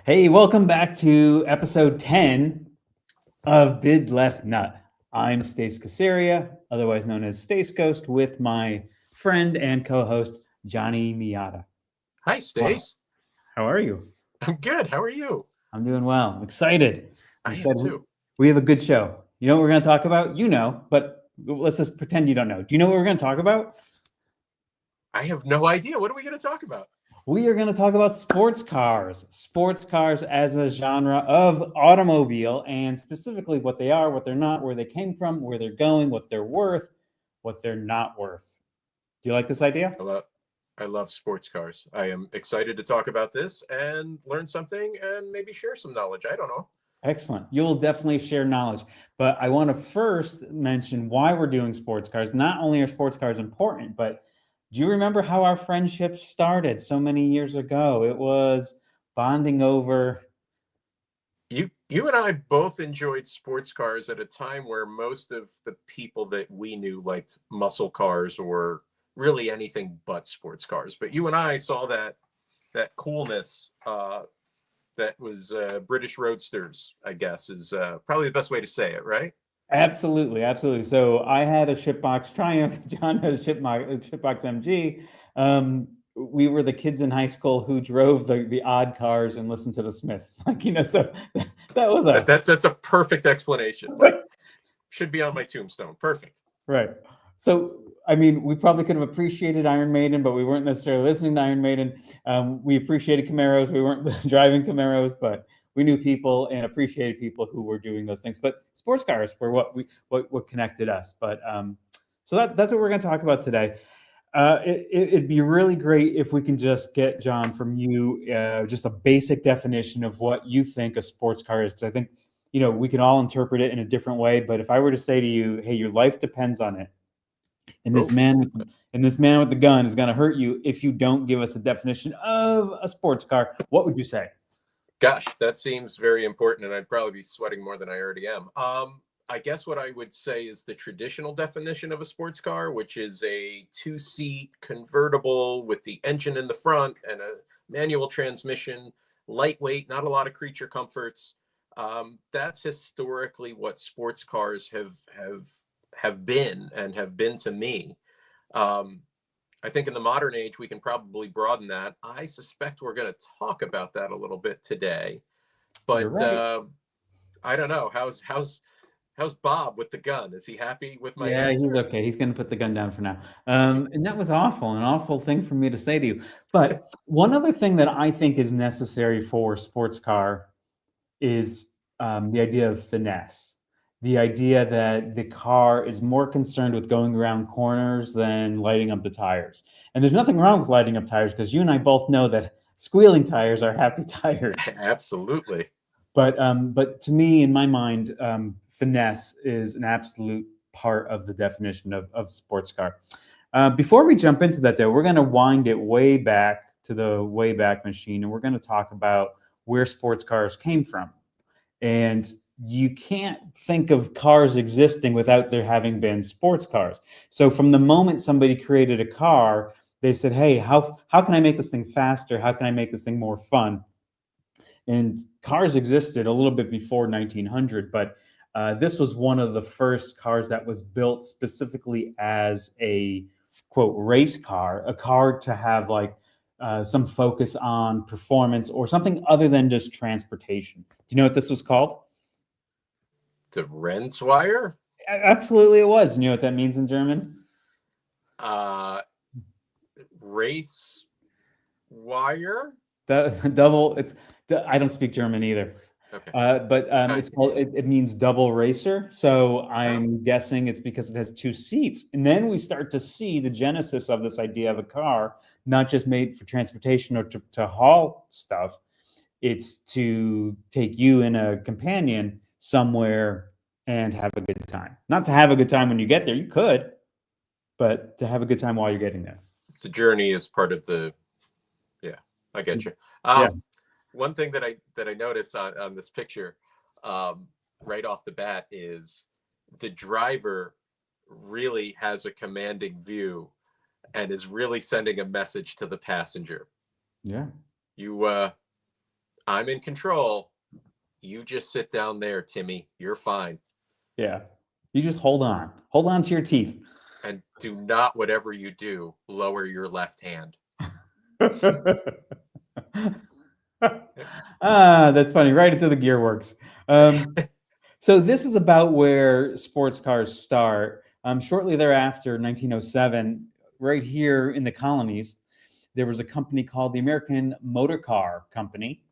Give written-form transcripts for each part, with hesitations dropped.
Hey, welcome back to episode 10 of Bid Left Nut. I'm Stace Casaria, otherwise known as Stace Ghost, with my friend and co-host Johnny Miata. Hi, Wow. Stace. How are you? I'm good. How are you? I'm doing well. I'm excited. I'm I am excited. too. We have a good show. You know what we're going to talk about? You know, but let's just pretend you don't know. Do you know what we're going to talk about? I have no idea. What are we going to talk about? We are going to talk about sports cars as a genre of automobile, and specifically what they are, what they're not, where they came from, where they're going, what they're worth, what they're not worth. Do you like this idea? I love, I love sports cars. I am excited to talk about this and learn something and maybe share some knowledge. I don't know. Excellent. You'll definitely share knowledge. But I want to first mention why we're doing sports cars. Not only are sports cars important, but do you remember how our friendship started so many years ago? It was bonding over. You and I both enjoyed sports cars at a time where most of the people that we knew liked muscle cars or really anything but sports cars. But you and I saw that coolness that was British roadsters, I guess, is probably the best way to say it, right? Absolutely, absolutely. So I had a shipbox Triumph. John had a shipbox MG. We were the kids in high school who drove the odd cars and listened to the Smiths. So that was That, us. that's a perfect explanation. Like, should be on my tombstone. Perfect. Right. So, I mean, we probably could have appreciated Iron Maiden, but we weren't necessarily listening to Iron Maiden. We appreciated Camaros. We weren't driving Camaros, but we knew people and appreciated people who were doing those things. But sports cars were what connected us. But so that's what we're going to talk about today. It'd be really great if we can just get, John, from you just a basic definition of what you think a sports car is, because I think we can all interpret it in a different way. But if I were to say to you, "Hey, your life depends on it," and Oh, this man with the gun is going to hurt you if you don't give us a definition of a sports car, what would you say? gosh, that seems very important, and I'd probably be sweating more than I already am. I guess what I would say is the traditional definition of a sports car, which is a two-seat convertible with the engine in the front and a manual transmission, lightweight, not a lot of creature comforts. That's historically what sports cars have been and have been to me. Um, I think in the modern age, we can probably broaden that. I suspect we're going to talk about that a little bit today, You're but right. I don't know. How's Bob with the gun? Is he happy with my Yeah, he's answer? okay. He's going to put the gun down for now. Okay. And that was an awful thing for me to say to you. But one other thing that I think is necessary for a sports car is the idea of finesse. The idea that the car is more concerned with going around corners than lighting up the tires. And there's nothing wrong with lighting up tires, because you and I both know that squealing tires are happy tires. Absolutely. But to me, in my mind, finesse is an absolute part of the definition of sports car. Before we jump into that, though, we're going to wind it way back to the Wayback Machine, and we're going to talk about where sports cars came from. And you can't think of cars existing without there having been sports cars. So from the moment somebody created a car, they said, "Hey, how can I make this thing faster? How can I make this thing more fun?" And cars existed a little bit before 1900, but this was one of the first cars that was built specifically as a quote race car, a car to have like some focus on performance or something other than just transportation. Do you know what this was called? The Renswire? Absolutely, it was. You know what that means in German? Uh, Race wire? The double. It's. I don't speak German either. Okay. But Uh, it's called. It means double racer. So oh, I'm guessing it's because it has two seats. And then we start to see the genesis of this idea of a car, not just made for transportation or to haul stuff. It's to take you and a companion somewhere and have a good time. Not to have a good time when you get there. You could, but to have a good time while you're getting there. the journey is part of the. Yeah, I get you. Yeah. One thing that I noticed on this picture, um, right off the bat, is the driver really has a commanding view and is really sending a message to the passenger. Yeah. You I'm in control. You just sit down there, Timmy. You're fine. Yeah. You just hold on. Hold on to your teeth. And do not, whatever you do, lower your left hand. That's funny. Right into the gear works. So this is about where sports cars start. Shortly thereafter, 1907, right here in the colonies, there was a company called the American Motor Car Company,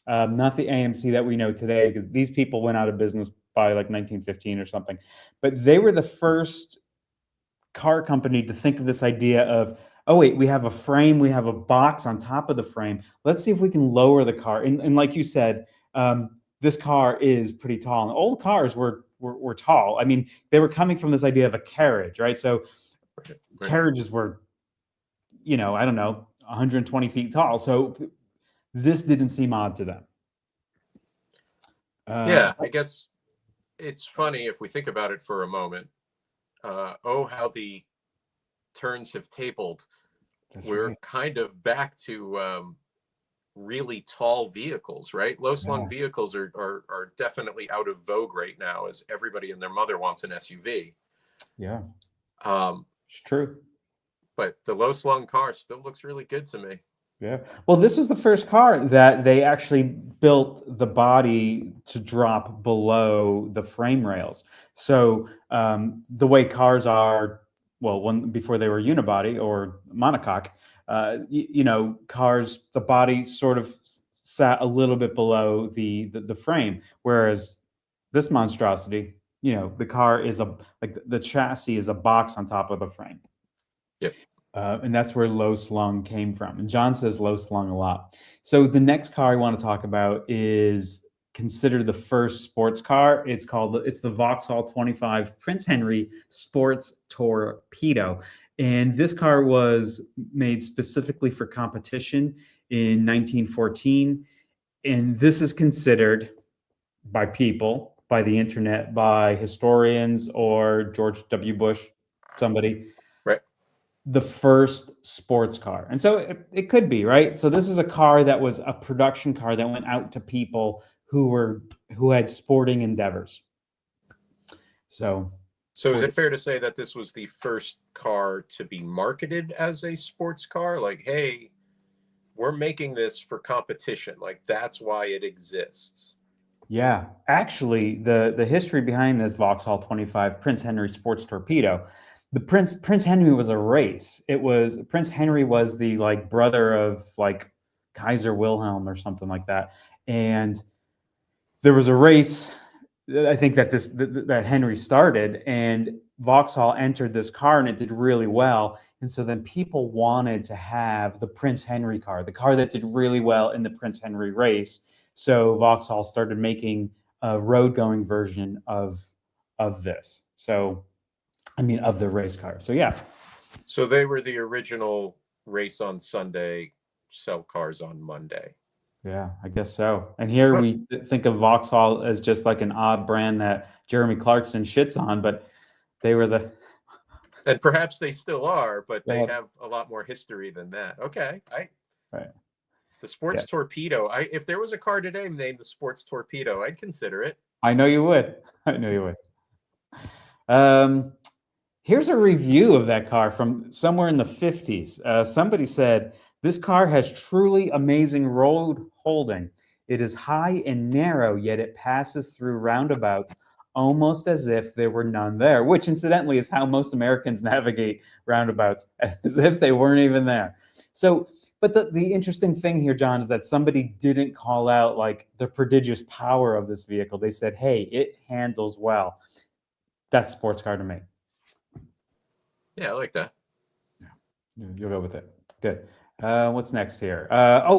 not the AMC that we know today, because these people went out of business by like 1915 or something. But they were the first car company to think of this idea of, oh wait, we have a frame, we have a box on top of the frame. Let's see if we can lower the car. And like you said, this car is pretty tall. And old cars were tall. I mean, they were coming from this idea of a carriage, right? So carriages were, I don't know, 120 feet tall. So this didn't seem odd to them. Yeah, I guess it's funny if we think about it for a moment. How the turns have tabled. We're right. kind of back to really tall vehicles, right? Low slung vehicles are definitely out of vogue right now, as everybody and their mother wants an SUV. Yeah, it's true. But the low slung car still looks really good to me. Yeah. Well, this was the first car that they actually built the body to drop below the frame rails. So the way cars are, well, before they were unibody or monocoque, cars, the body sort of sat a little bit below the frame, whereas this monstrosity, the car is the chassis is a box on top of the frame. Yep. And that's where low slung came from. And John says low slung a lot. So the next car I want to talk about is considered the first sports car. It's the Vauxhall 25 Prince Henry Sports Torpedo. And this car was made specifically for competition in 1914. And this is considered by people, by the internet, by historians, or George W. Bush, somebody, the first sports car. And so it could be, right? So this is a car that was a production car that went out to people who had sporting endeavors. So is it fair to say that this was the first car to be marketed as a sports car? Like, hey, we're making this for competition. Like, that's why it exists. Yeah, actually, the history behind this Vauxhall 25 Prince Henry Sports Torpedo, the Prince Henry was a race. Prince Henry was the brother of Kaiser Wilhelm or something like that, and there was a race. I think that Henry started, and Vauxhall entered this car, and it did really well. And so then people wanted to have the Prince Henry car, the car that did really well in the Prince Henry race. So Vauxhall started making a road-going version of this. So, I mean, of the race car. So yeah. So they were the original race on Sunday, sell cars on Monday. Yeah, I guess so. And here we think of Vauxhall as just like an odd brand that Jeremy Clarkson shits on, but they were the... And perhaps they still are, but they have a lot more history than that. Okay. Right. The Sports Torpedo. If there was a car today named the Sports Torpedo, I'd consider it. I know you would. I know you would. Here's a review of that car from somewhere in the 50s. Somebody said, "This car has truly amazing road holding. It is high and narrow, yet it passes through roundabouts almost as if there were none there," which incidentally is how most Americans navigate roundabouts, as if they weren't even there. So, but the interesting thing here, John, is that somebody didn't call out the prodigious power of this vehicle. They said, hey, it handles well. That's sports car to me. Yeah, I like that. Yeah, you'll go with it. Good. What's next here?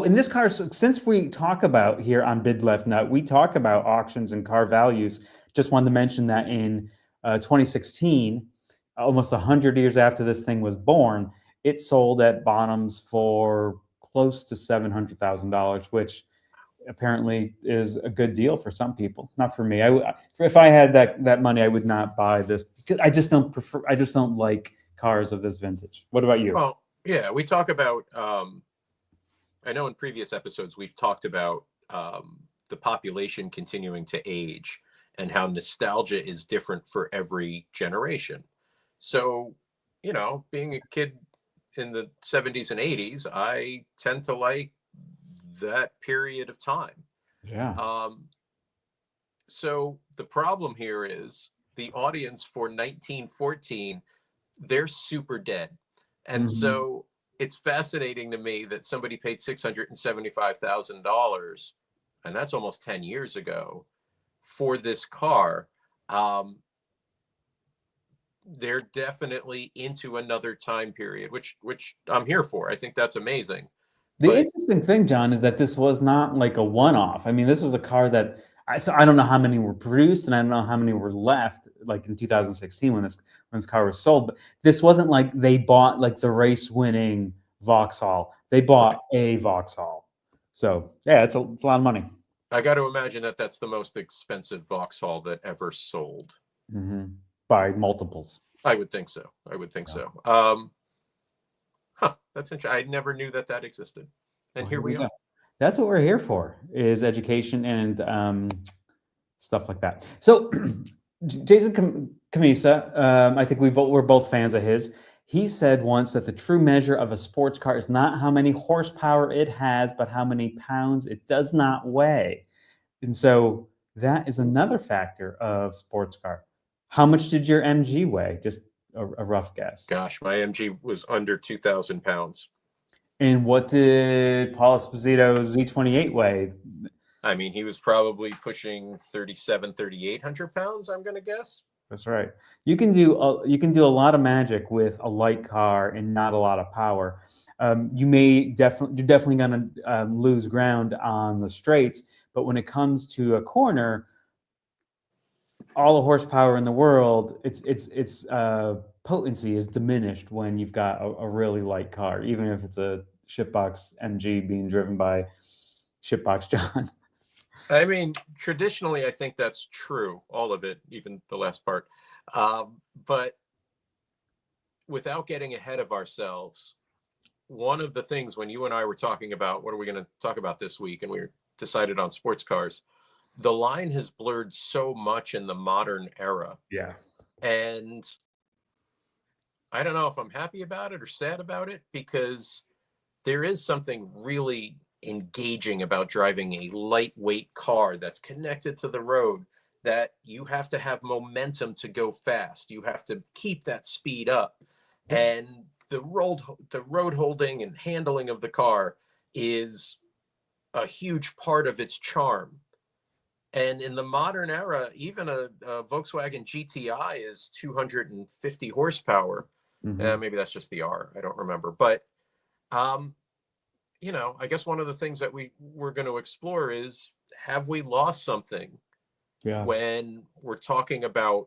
In this car, since we talk about here on Bid Left Nut, we talk about auctions and car values. Just wanted to mention that in 2016, almost 100 years after this thing was born, it sold at Bonhams for close to $700,000, which apparently is a good deal for some people. Not for me. If I had that money, I would not buy this because I just don't like cars of this vintage. What about you? Well, yeah, we talk about, I know in previous episodes, we've talked about the population continuing to age and how nostalgia is different for every generation. So, you know, being a kid in the 70s and 80s, I tend to like that period of time. Yeah. So the problem here is the audience for 1914, they're super dead. And Mhm. so it's fascinating to me that somebody paid $675,000, and that's almost 10 years ago, for this car. Um, they're definitely into another time period, which I'm here for. I think that's amazing. The But interesting thing, John, is that this was not like a one-off. I mean, this was a car that I don't know how many were produced, and I don't know how many were left, like in 2016 when this car was sold. But this wasn't like they bought like the race-winning Vauxhall. They right, bought a Vauxhall. So yeah, it's a lot of money. I got to imagine that that's the most expensive Vauxhall that ever sold. By multiples. I would think so. I would think Yeah. so. That's interesting. I never knew that that existed, and Well, here here we we go. are. That's what we're here for, is education and stuff like that. So, Jason Camissa, I think we're both fans of his. He said once that the true measure of a sports car is not how many horsepower it has, but how many pounds it does not weigh. And so that is another factor of sports car. How much did your MG weigh? Just a rough guess. Gosh, my MG was under 2,000 pounds. And what did Paul Esposito's Z28 weigh? I mean, he was probably pushing 3,800 pounds, I'm going to guess. That's right. You can do a lot of magic with a light car and not a lot of power. You're definitely going to lose ground on the straights, but when it comes to a corner, all the horsepower in the world, its potency is diminished when you've got a really light car, even if it's a shitbox MG being driven by shitbox John. I mean, traditionally, I think that's true, all of it, even the last part. But without getting ahead of ourselves, one of the things when you and I were talking about what are we going to talk about this week, and we decided on sports cars, the line has blurred so much in the modern era. Yeah. And I don't know if I'm happy about it or sad about it, because there is something really engaging about driving a lightweight car that's connected to the road, that you have to have momentum to go fast. You have to keep that speed up. And the road holding and handling of the car is a huge part of its charm. And in the modern era, even a Volkswagen GTI is 250 horsepower. Hmm. Maybe that's just the R. I don't remember. But um, you know, I guess one of the things that we're going to explore is, have we lost something Yeah. when we're talking about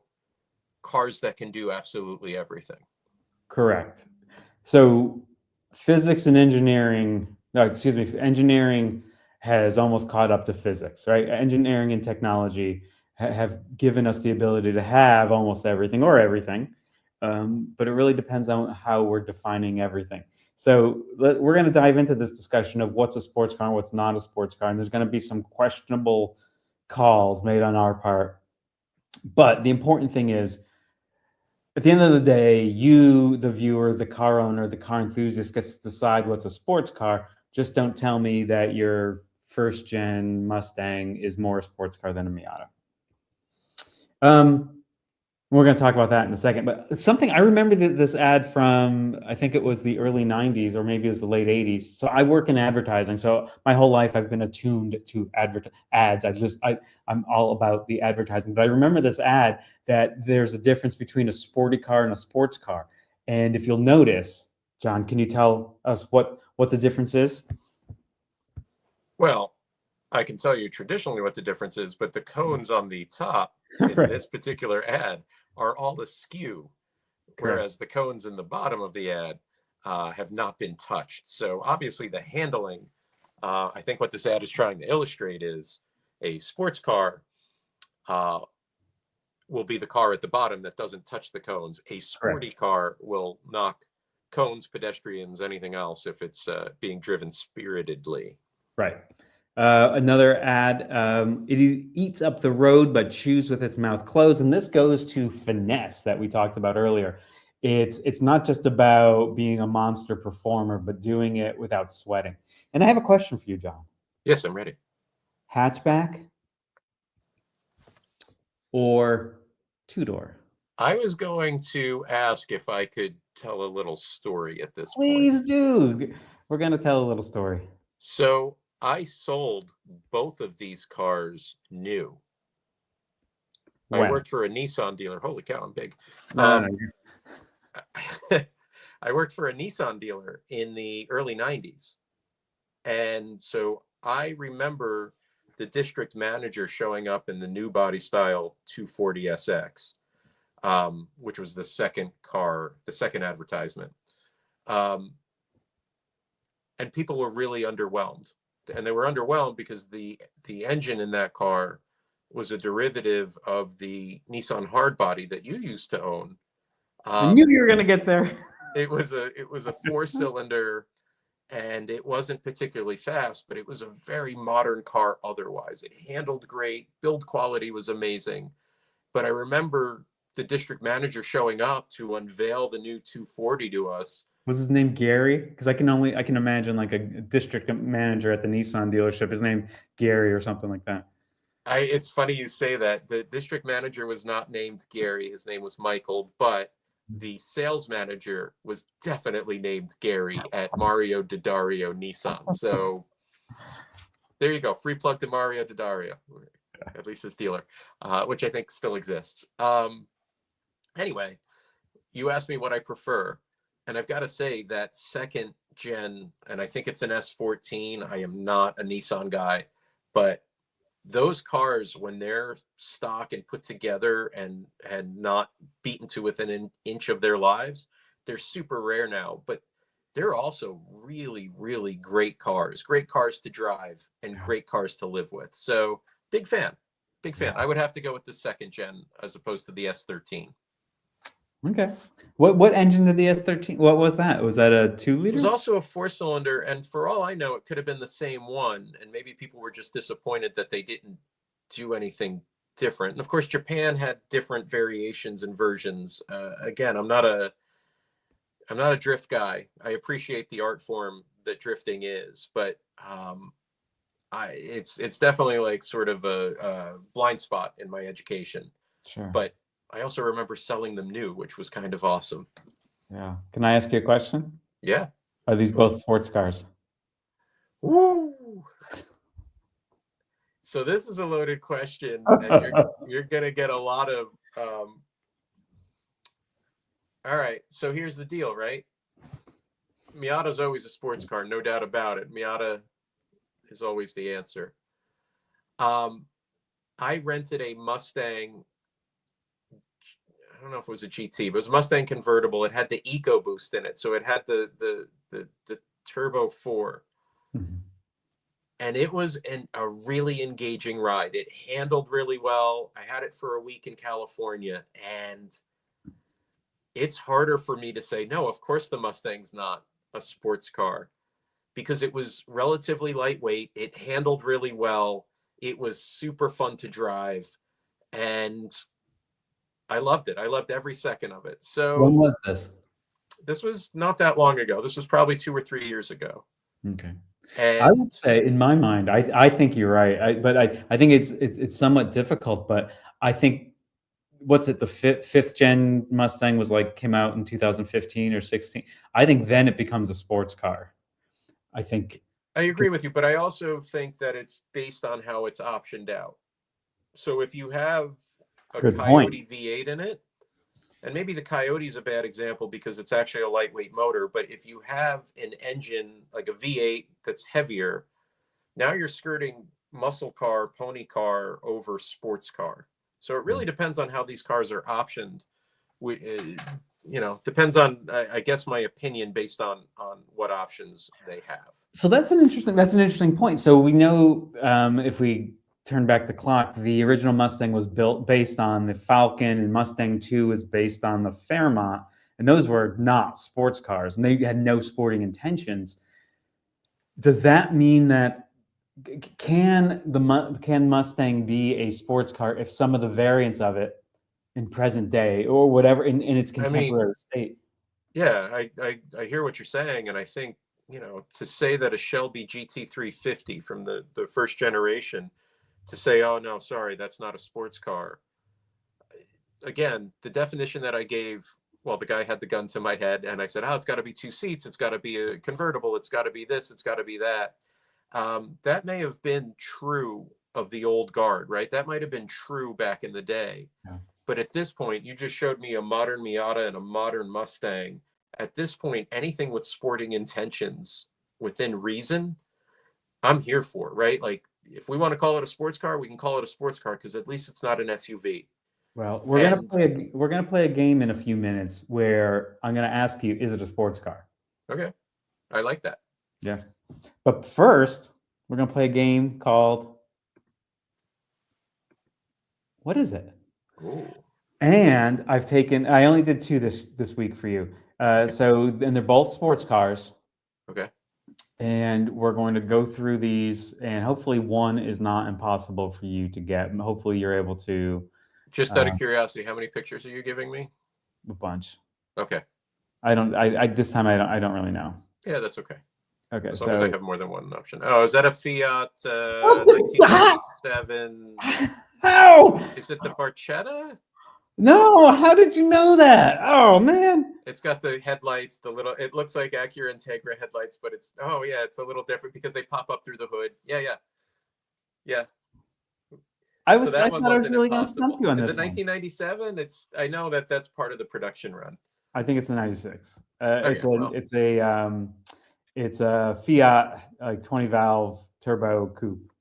cars that can do absolutely everything? Correct. So physics and engineering, no, excuse me, engineering has almost caught up to physics, right? Engineering and technology have given us the ability to have almost everything or everything, but it really depends on how we're defining everything. So we're going to dive into this discussion of what's a sports car and what's not a sports car, and there's going to be some questionable calls made on our part. But the important thing is, at the end of the day, you, the viewer, the car owner, the car enthusiast, gets to decide what's a sports car. Just don't tell me that your first gen Mustang is more a sports car than a Miata. Um, we're going to talk about that in a second. But something I remember this ad from, I think it was the early 90s or maybe it was the late 80s. So I work in advertising. So my whole life I've been attuned to ads. I'm all about the advertising. But I remember this ad that there's a difference between a sporty car and a sports car. And if you'll notice, John, can you tell us what the difference is? Well, I can tell you traditionally what the difference is, but the cones on the top in Right. this particular ad are all askew, Correct. whereas the cones in the bottom of the ad have not been touched. So obviously the handling, I think what this ad is trying to illustrate is a sports car will be the car at the bottom that doesn't touch the cones. A sporty Correct. car will knock cones, pedestrians, anything else if it's being driven spiritedly. Right. Another ad, it eats up the road but chews with its mouth closed. And this goes to finesse that we talked about earlier. It's not just about being a monster performer, but doing it without sweating. And I have a question for you, John. Yes, I'm ready. Hatchback or two-door? I was going to ask if I could tell a little story at this point. Please do. We're going to tell a little story. So I sold both of these cars new. I When? worked for a Nissan dealer. Holy cow, I'm big. No, no, I worked for a Nissan dealer in the early 90s. And so I remember the district manager showing up in the new body style 240SX, which was the second car, the second advertisement. And people were really underwhelmed. And they were underwhelmed because the engine in that car was a derivative of the Nissan hardbody that you used to own. I knew you were going to get there. It was a 4-cylinder, and it wasn't particularly fast, but it was a very modern car otherwise. It handled great, build quality was amazing. But I remember the district manager showing up to unveil the new 240 to us. Was his name Gary? Because I can imagine like a district manager at the Nissan dealership. His name Gary or something like that. It's funny you say that. The district manager was not named Gary. His name was Michael, but the sales manager was definitely named Gary at Mario Daddario Nissan. So there you go. Free plug to Mario Daddario, at least his dealer, which I think still exists. Anyway, you asked me what I prefer. And I've got to say that second gen, and I think it's an S14. I am not a Nissan guy, but those cars, when they're stock and put together and not beaten to within an inch of their lives, they're super rare now. But they're also really, really great cars to drive and great cars to live with. So big fan. I would have to go with the second gen as opposed to the S13. Okay. What engine did the S13? What was that? Was that a 2-liter? It was also a 4-cylinder, and for all I know, it could have been the same one. And maybe people were just disappointed that they didn't do anything different. And of course, Japan had different variations and versions. Again, I'm not a drift guy. I appreciate the art form that drifting is, but it's definitely like sort of a blind spot in my education. Sure. But I also remember selling them new, which was kind of awesome. Yeah. Can I ask you a question? Yeah. Are these both sports cars? Woo! So this is a loaded question, and you're gonna get a lot of. All right. So here's the deal, right? Miata's always a sports car, no doubt about it. Miata is always the answer. I rented a Mustang. I don't know if it was a GT, but it was a Mustang convertible. It had the EcoBoost in it, so it had the Turbo 4, and it was a really engaging ride. It handled really well. I had it for a week in California, and it's harder for me to say no. Of course, the Mustang's not a sports car because it was relatively lightweight. It handled really well. It was super fun to drive, and I loved it. I loved every second of it. So when was this? This was not that long ago. This was probably 2 or 3 years ago. Okay. And I would say, in my mind, I think you're right. But I think it's somewhat difficult. But I think the fifth gen Mustang was came out in 2015 or 16. I think then it becomes a sports car. I think I agree with you, but I also think that it's based on how it's optioned out. So if you have a Coyote V8 in it, and maybe the Coyote is a bad example because it's actually a lightweight motor, but if you have an engine like a V8 that's heavier, now you're skirting muscle car, pony car over sports car. So it really depends on how these cars are optioned. Depends on, I guess, my opinion based on what options they have. So that's an interesting point. So we know, if we turn back the clock, the original Mustang was built based on the Falcon, and Mustang 2 was based on the Fairmont, and those were not sports cars, and they had no sporting intentions. Does that mean that can Mustang be a sports car if some of the variants of it in present day or whatever in its I mean, contemporary state? yeah, I hear what you're saying, and I think, to say that a Shelby GT350 from the first generation, to say, oh no, sorry, that's not a sports car. Again, the definition that I gave, well, the guy had the gun to my head, and I said, oh, it's got to be 2 seats, it's got to be a convertible, it's got to be this, it's got to be that. That may have been true of the old guard, right? That might have been true back in the day. Yeah. But at this point, you just showed me a modern Miata and a modern Mustang. At this point, anything with sporting intentions within reason, I'm here for, right? Like, if we want to call it a sports car, we can call it a sports car because at least it's not an SUV. Well, And we're gonna play a game in a few minutes where I'm gonna ask you, is it a sports car? okay, I like that. Yeah. But first, we're gonna play a game called What is it? Ooh. And I only did two this week for you. And they're both sports cars. Okay. And we're going to go through these, and hopefully one is not impossible for you to get. And hopefully you're able to Just out of curiosity, how many pictures are you giving me? a bunch. Okay. I this time I don't really know. Yeah, that's okay. Okay, As long as I have more than one option. Oh, is that a Fiat What the- 1997? How? Is it the Barchetta? No, how did you know that? Oh man. It's got the headlights, it looks like Acura Integra headlights, but it's it's a little different because they pop up through the hood. Yeah. I So that one thought I was wasn't really going to impossible. stump you on Is this it 1997? I know that's part of the production run. I think it's the 96. Well. It's a Fiat like 20 valve turbo coupe.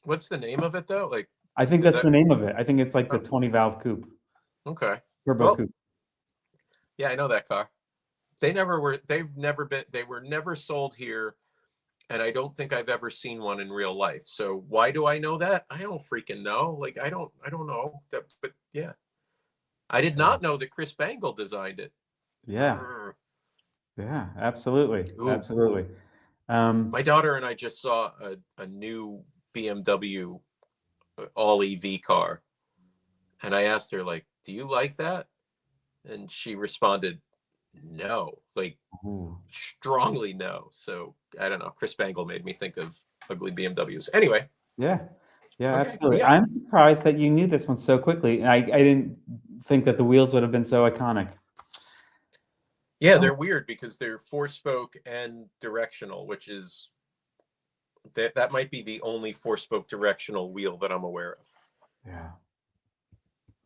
What's the name of it though? Like, I think that's the name of it. I think it's like the 20 valve coupe. Okay. Turbo coupe. Yeah, I know that car. They were never sold here, and I don't think I've ever seen one in real life. So why do I know that? I don't freaking know. Like, I don't know that, but yeah. I did not know that Chris Bangle designed it. Yeah. Yeah, absolutely. Ooh. Absolutely. My daughter and I just saw a new BMW all EV car. And I asked her, like, do you like that? And she responded, no, like strongly no. So I don't know. Chris Bangle made me think of ugly BMWs. Anyway. Yeah. Yeah, Okay. absolutely. Yeah. I'm surprised that you knew this one so quickly. I didn't think that the wheels would have been so iconic. Yeah, they're weird because they're 4-spoke and directional, which is that might be the only 4-spoke directional wheel that I'm aware of. Yeah.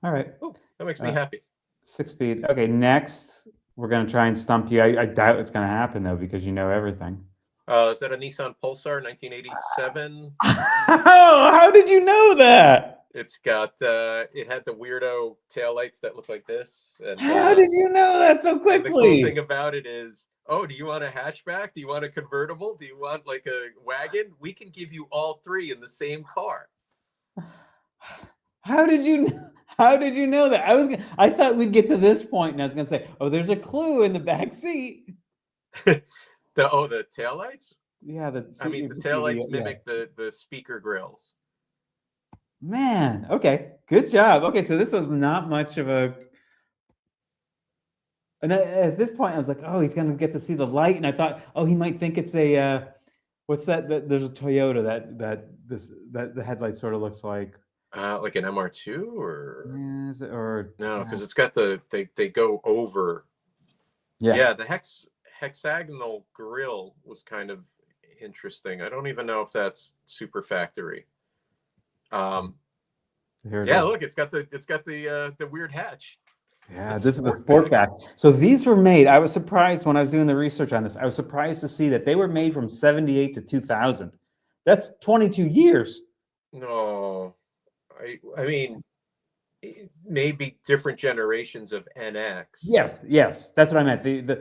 All right. Oh, that makes me happy. 6-speed. Okay, next we're gonna try and stump you. I doubt it's gonna happen though because you know everything. Is that a Nissan Pulsar 1987? How did you know that? It's got it had the weirdo taillights that look like this. And how did you know that so quickly? The cool thing about it is, do you want a hatchback? Do you want a convertible? Do you want like a wagon? We can give you all three in the same car. How did you know that? I thought we'd get to this point and I was gonna say, oh, there's a clue in the back seat. The taillights? Yeah, the taillights mimic the speaker grills. Man, okay, good job. Okay, so this was not much of a. And at this point, I was like, oh, he's gonna get to see the light, and I thought, oh, he might think it's a. What's that? There's a Toyota that the headlight sort of looks like. Like an MR2 or. Is it, or no, because it's got they go over. Yeah, the hexagonal grille was kind of interesting. I don't even know if that's super factory. Look, it's got the weird hatch. Yeah, this is the Sportback. So these were made. I was surprised when I was doing the research on this. I was surprised to see that they were made from 78 to 2000. That's 22 years. No, I mean, maybe different generations of NX. Yes, that's what I meant. The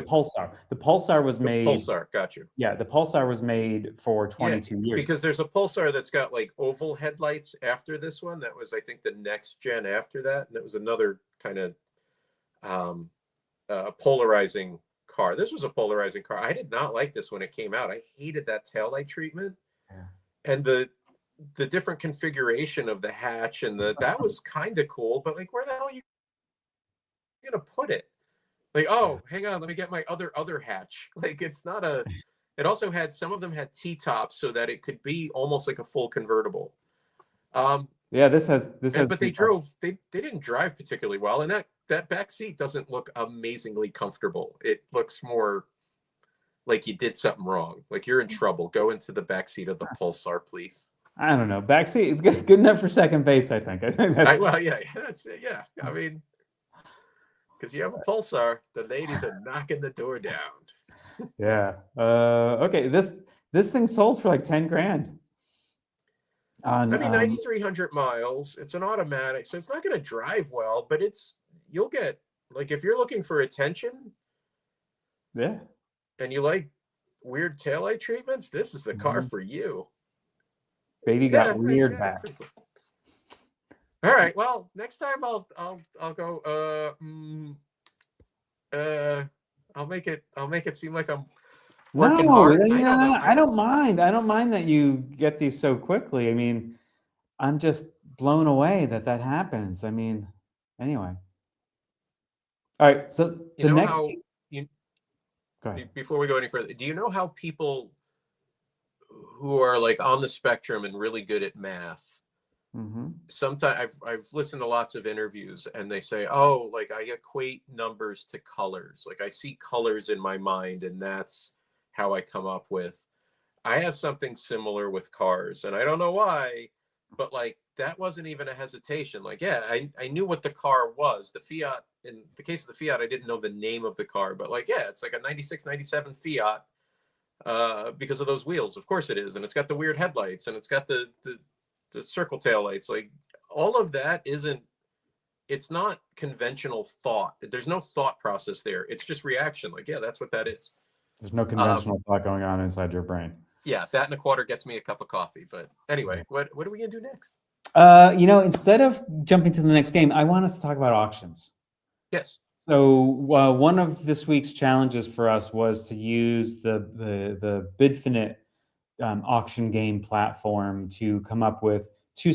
Pulsar. The Pulsar was made. Pulsar, got you. Yeah, the Pulsar was made for 22 years. Because there's a Pulsar that's got like oval headlights after this one. That was, I think, the next gen after that, and it was another kind of polarizing car. This was a polarizing car. I did not like this when it came out. I hated that taillight treatment. and the different configuration of the hatch and that was kind of cool. But like, where the hell are you gonna put it? Like, oh, hang on, let me get my other hatch. Like, it's not a. It also had, some of them had T-tops so that it could be almost like a full convertible. Yeah, this has but they didn't drive particularly well, and that back seat doesn't look amazingly comfortable. It looks more like you did something wrong, like you're in trouble. Go into the back seat of the Pulsar, please. I don't know. Backseat is good enough for second base, I think. Well, yeah, that's it. Yeah, I mean, because you have a Pulsar, the ladies are knocking the door down. Yeah. Okay. This thing sold for like 10 grand. I mean, 9,300 miles. It's an automatic, so it's not going to drive well, but you'll get, like, if you're looking for attention, yeah, and you like weird taillight treatments, this is the car for you. Baby got weird back. Cool. All right. Well, next time I'll go. I'll make it seem like I'm working hard. I don't mind. I don't mind that you get these so quickly. I mean, I'm just blown away that happens. I mean, anyway. All right. So Go ahead. Before we go any further, do you know how people who are like on the spectrum and really good at math, sometimes I've listened to lots of interviews, and they say, oh, like, I equate numbers to colors. Like, I see colors in my mind, and that's how I come up with. I have something similar with cars, and I don't know why, but like, that wasn't even a hesitation. Like, yeah, I knew what the car was. The Fiat, in the case of the Fiat, I didn't know the name of the car, but like, yeah, it's like a 96, 97 Fiat because of those wheels. Of course it is. And it's got the weird headlights, and it's got the circle tail lights. Like, all of that it's not conventional thought. There's no thought process there. It's just reaction. Like, yeah, that's what that is. There's no conventional thought going on inside your brain. Yeah, that and a quarter gets me a cup of coffee. But anyway, what are we gonna do next? Instead of jumping to the next game, I want us to talk about auctions. Yes. So one of this week's challenges for us was to use the Bidfinite auction game platform to come up with two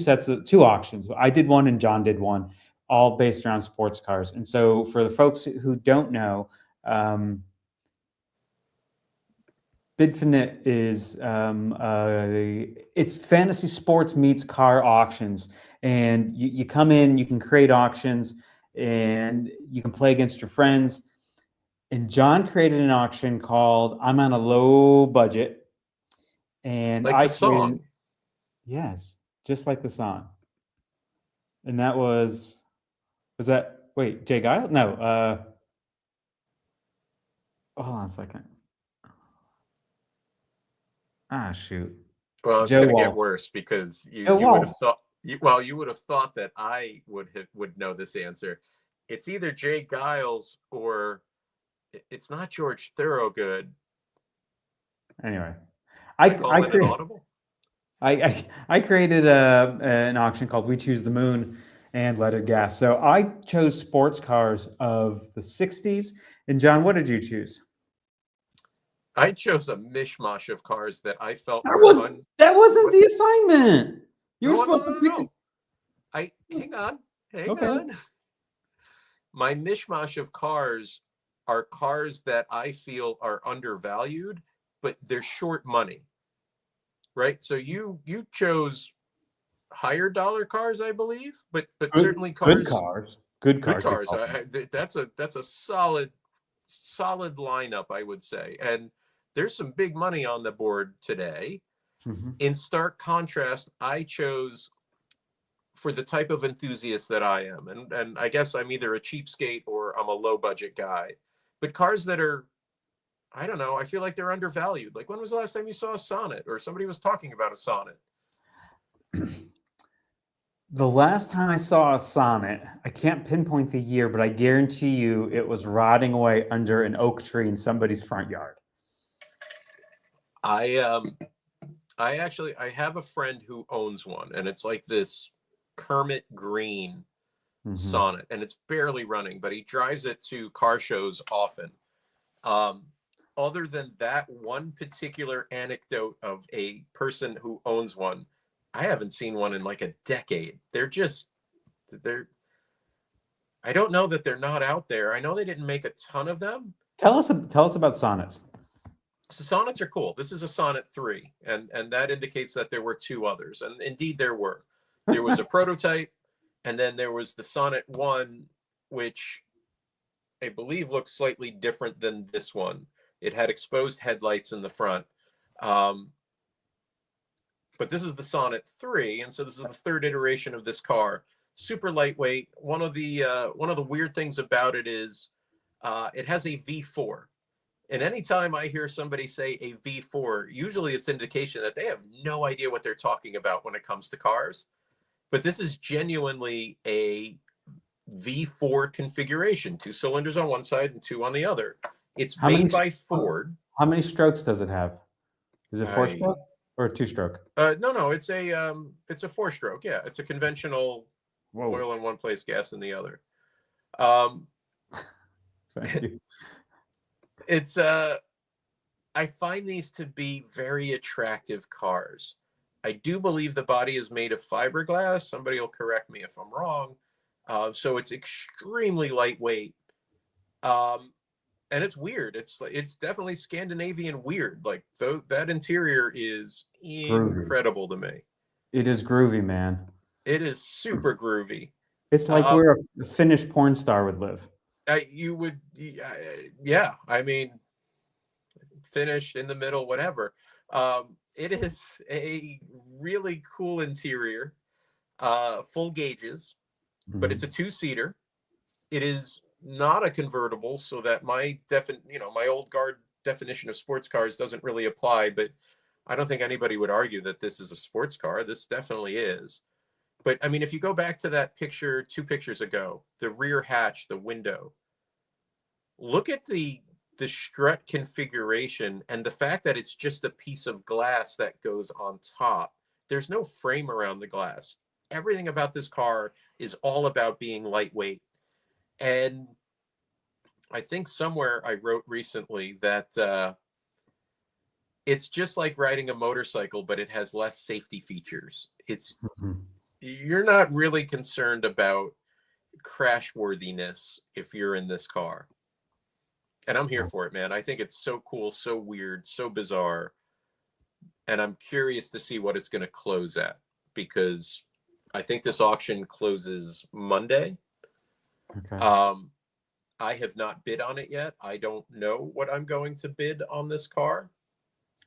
auctions. I did one and John did one, all based around sports cars. And so for the folks who don't know, Bidfinite is it's fantasy sports meets car auctions, and you come in, you can create auctions, and you can play against your friends. And John created an auction called "I'm on a Low Budget," and like the song. Yes, just like the song. And that was that? Wait, Jay Guile? No. Hold on a second. Ah, shoot. Well, it's going to get worse because you would have thought. You would have thought that I would know this answer. It's either Jay Giles or it's not George Thorogood. Anyway, I created an auction called "We Choose the Moon" and Leaded Gas. So I chose sports cars of the '60s. And John, what did you choose? I chose a mishmash of cars that I felt that wasn't the assignment. You were supposed to pick. Hang on. My mishmash of cars are cars that I feel are undervalued, but they're short money. Right? So you chose higher dollar cars, I believe, but certainly cars. Good cars. That's a solid lineup, I would say. And there's some big money on the board today. In stark contrast, I chose, for the type of enthusiast that I am, and I guess I'm either a cheapskate or I'm a low budget guy, but cars that are, I don't know, I feel like they're undervalued. Like, when was the last time you saw a Sonnet, or somebody was talking about a Sonnet? The last time I saw a Sonnet, I can't pinpoint the year, but I guarantee you it was rotting away under an oak tree in somebody's front yard. I have a friend who owns one, and it's like this Kermit green Sonnet, and it's barely running, but he drives it to car shows often. other than that one particular anecdote of a person who owns one, I haven't seen one in like a decade. They're I don't know that they're not out there. I know they didn't make a ton of them. Tell us about sonnets. So sonnets are cool. This is a Sonnet 3, and that indicates that there were 2 others. And indeed there were. There was a prototype, and then there was the Sonnet 1, which I believe looks slightly different than this one. It had exposed headlights in the front. But this is the Sonnet 3, and so this is the 3rd iteration of this car. Super lightweight. One of the weird things about it is it has a V4. And anytime I hear somebody say a V4, usually it's indication that they have no idea what they're talking about when it comes to cars. But this is genuinely a V4 configuration, 2 cylinders on one side and 2 on the other. It's made by Ford. How many strokes does it have? Is it 4-stroke or 2-stroke? No, it's a 4-stroke. Yeah, it's a conventional oil in one place, gas in the other. Thank you. It's I find these to be very attractive cars. I do believe the body is made of fiberglass. Somebody will correct me if I'm wrong. So it's extremely lightweight. And it's weird. It's definitely Scandinavian weird. Like that interior is incredible to me. It is groovy, man. It is super groovy. It's like where a Finnish porn star would live. Yeah. I mean, finished in the middle, whatever. It is a really cool interior, full gauges, but it's a 2-seater. It is not a convertible, so that my old guard definition of sports cars doesn't really apply. But I don't think anybody would argue that this is a sports car. This definitely is. But I mean, if you go back to that picture 2 pictures ago, the rear hatch, the window, look at the strut configuration and the fact that it's just a piece of glass that goes on top. There's no frame around the glass. Everything about this car is all about being lightweight. And I think somewhere I wrote recently that it's just like riding a motorcycle, but it has less safety features. You're not really concerned about crash worthiness if you're in this car. And I'm here for it, man. I think it's so cool, so weird, so bizarre. And I'm curious to see what it's going to close at, because I think this auction closes Monday. Okay. I have not bid on it yet. I don't know what I'm going to bid on this car.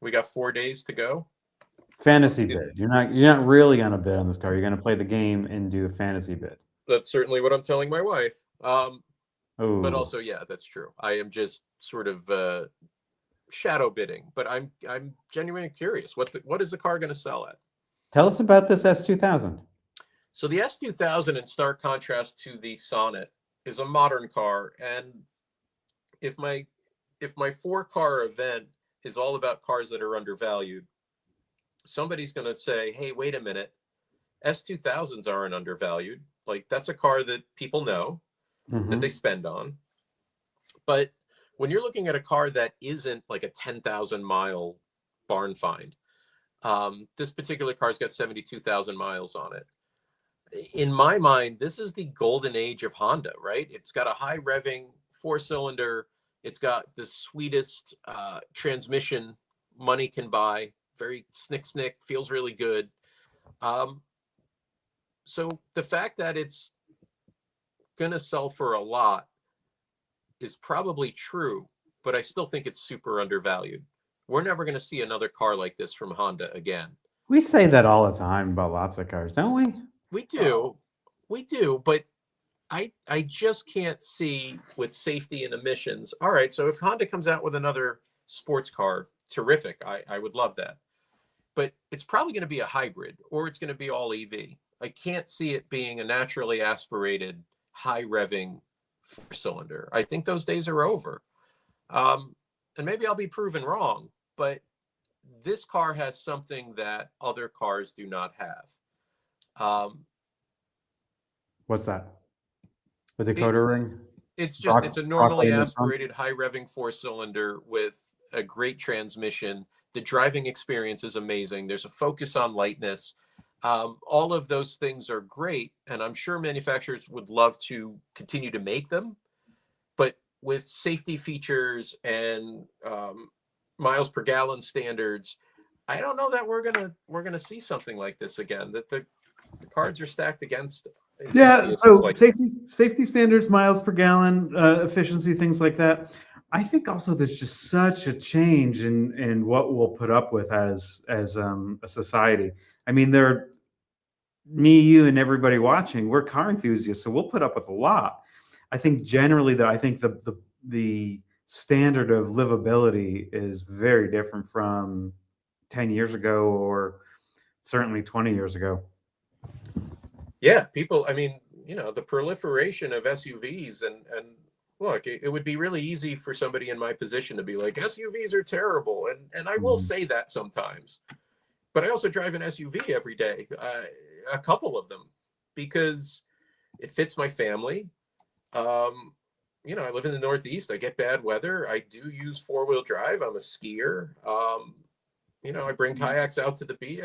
We got 4 days to go. Fantasy bid. You're not really going to bid on this car. You're going to play the game and do a fantasy bid. That's certainly what I'm telling my wife. But also, yeah, that's true. I am just sort of shadow bidding, but I'm genuinely curious. What is the car going to sell at? Tell us about this S2000. So the S2000, in stark contrast to the Sonnet, is a modern car. And if my 4-car event is all about cars that are undervalued, somebody's going to say, hey, wait a minute, S2000s aren't undervalued. Like, that's a car that people know, that they spend on. But when you're looking at a car that isn't like a 10,000 mile barn find, this particular car's got 72,000 miles on it. In my mind, this is the golden age of Honda, right? It's got a high revving 4-cylinder. It's got the sweetest transmission money can buy. Very snick, feels really good. So the fact that it's going to sell for a lot is probably true, but I still think it's super undervalued. We're never going to see another car like this from Honda again. We say that all the time about lots of cars, don't we? We do, but I just can't see, with safety and emissions. All right, so if Honda comes out with another sports car, terrific. I would love that. But it's probably going to be a hybrid, or it's going to be all EV. I can't see it being a naturally aspirated, high revving 4-cylinder. I think those days are over. And maybe I'll be proven wrong, but this car has something that other cars do not have. What's that? The decoder ring? It's a normally aspirated, high revving 4-cylinder with a great transmission. The driving experience is amazing. There's a focus on lightness. All of those things are great, and I'm sure manufacturers would love to continue to make them. But with safety features and miles per gallon standards, I don't know that we're gonna see something like this again. That the cards are stacked against Yeah, enthusiasts so like safety standards, miles per gallon, efficiency, things like that. I think also there's just such a change in what we'll put up with as a society. I mean, me, you, and everybody watching, we're car enthusiasts, so we'll put up with a lot. I think generally, though, I think the standard of livability is very different from 10 years ago, or certainly 20 years ago. yeah, people. I mean, the proliferation of SUVs and look, it would be really easy for somebody in my position to be like, SUVs are terrible, and I will Mhm. say that sometimes. But I also drive an SUV every day, a couple of them, because it fits my family. I live in the Northeast. I get bad weather. I do use four-wheel drive. I'm a skier. I bring kayaks out to the beach.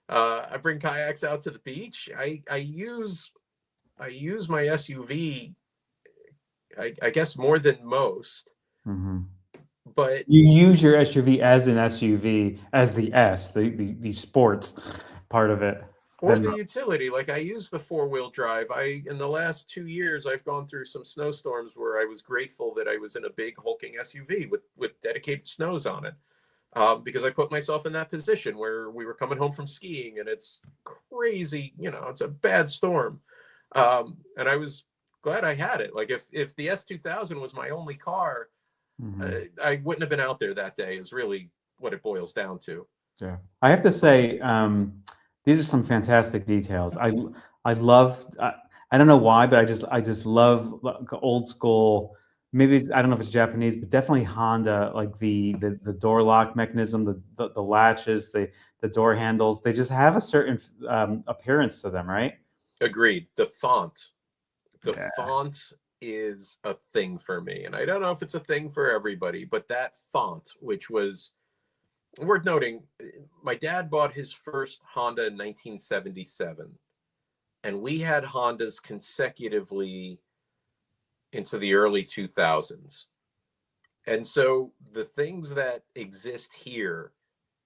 I bring kayaks out to the beach. I use my SUV, I guess, more than most. Mhm. But You use your SUV as an SUV, as the sports part of it. or Then the utility, like I use the four-wheel drive. In the last 2 years, I've gone through some snowstorms where I was grateful that I was in a big hulking SUV with dedicated snows on it. Because I put myself in that position where we were coming home from skiing and it's crazy, it's a bad storm. And I was glad I had it. Like if the S2000 was my only car, Mhm. I wouldn't have been out there that day, is really what it boils down to. Yeah, I have to say, these are some fantastic details. I love. I don't know why, but I just love like old school. Maybe I don't know if it's Japanese, but definitely Honda. Like the door lock mechanism, the latches, the door handles. They just have a certain appearance to them, right? Agreed. The Yeah. font is a thing for me. And I don't know if it's a thing for everybody, but that font, which was worth noting, my dad bought his first Honda in 1977, and we had Hondas consecutively into the early 2000s. And so the things that exist here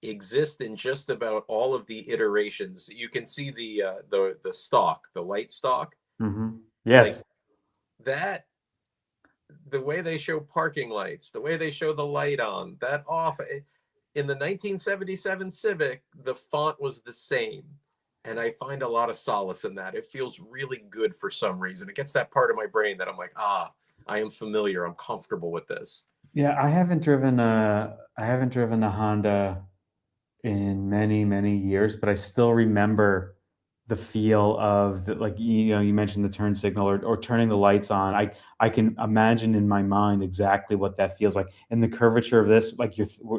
exist in just about all of the iterations. You can see the stock, the light stock, like Yes. that, the way they show parking lights, the way they show the light on, that off. In the 1977 Civic, the font was the same. And I find a lot of solace in that. It feels really good for some reason. It gets that part of my brain that I'm like, I am familiar. I'm comfortable with this. Yeah, I haven't driven a Honda in many, many years, but I still remember the feel of like you mentioned the turn signal, or turning the lights on. I can imagine in my mind exactly what that feels like, and the curvature of this, like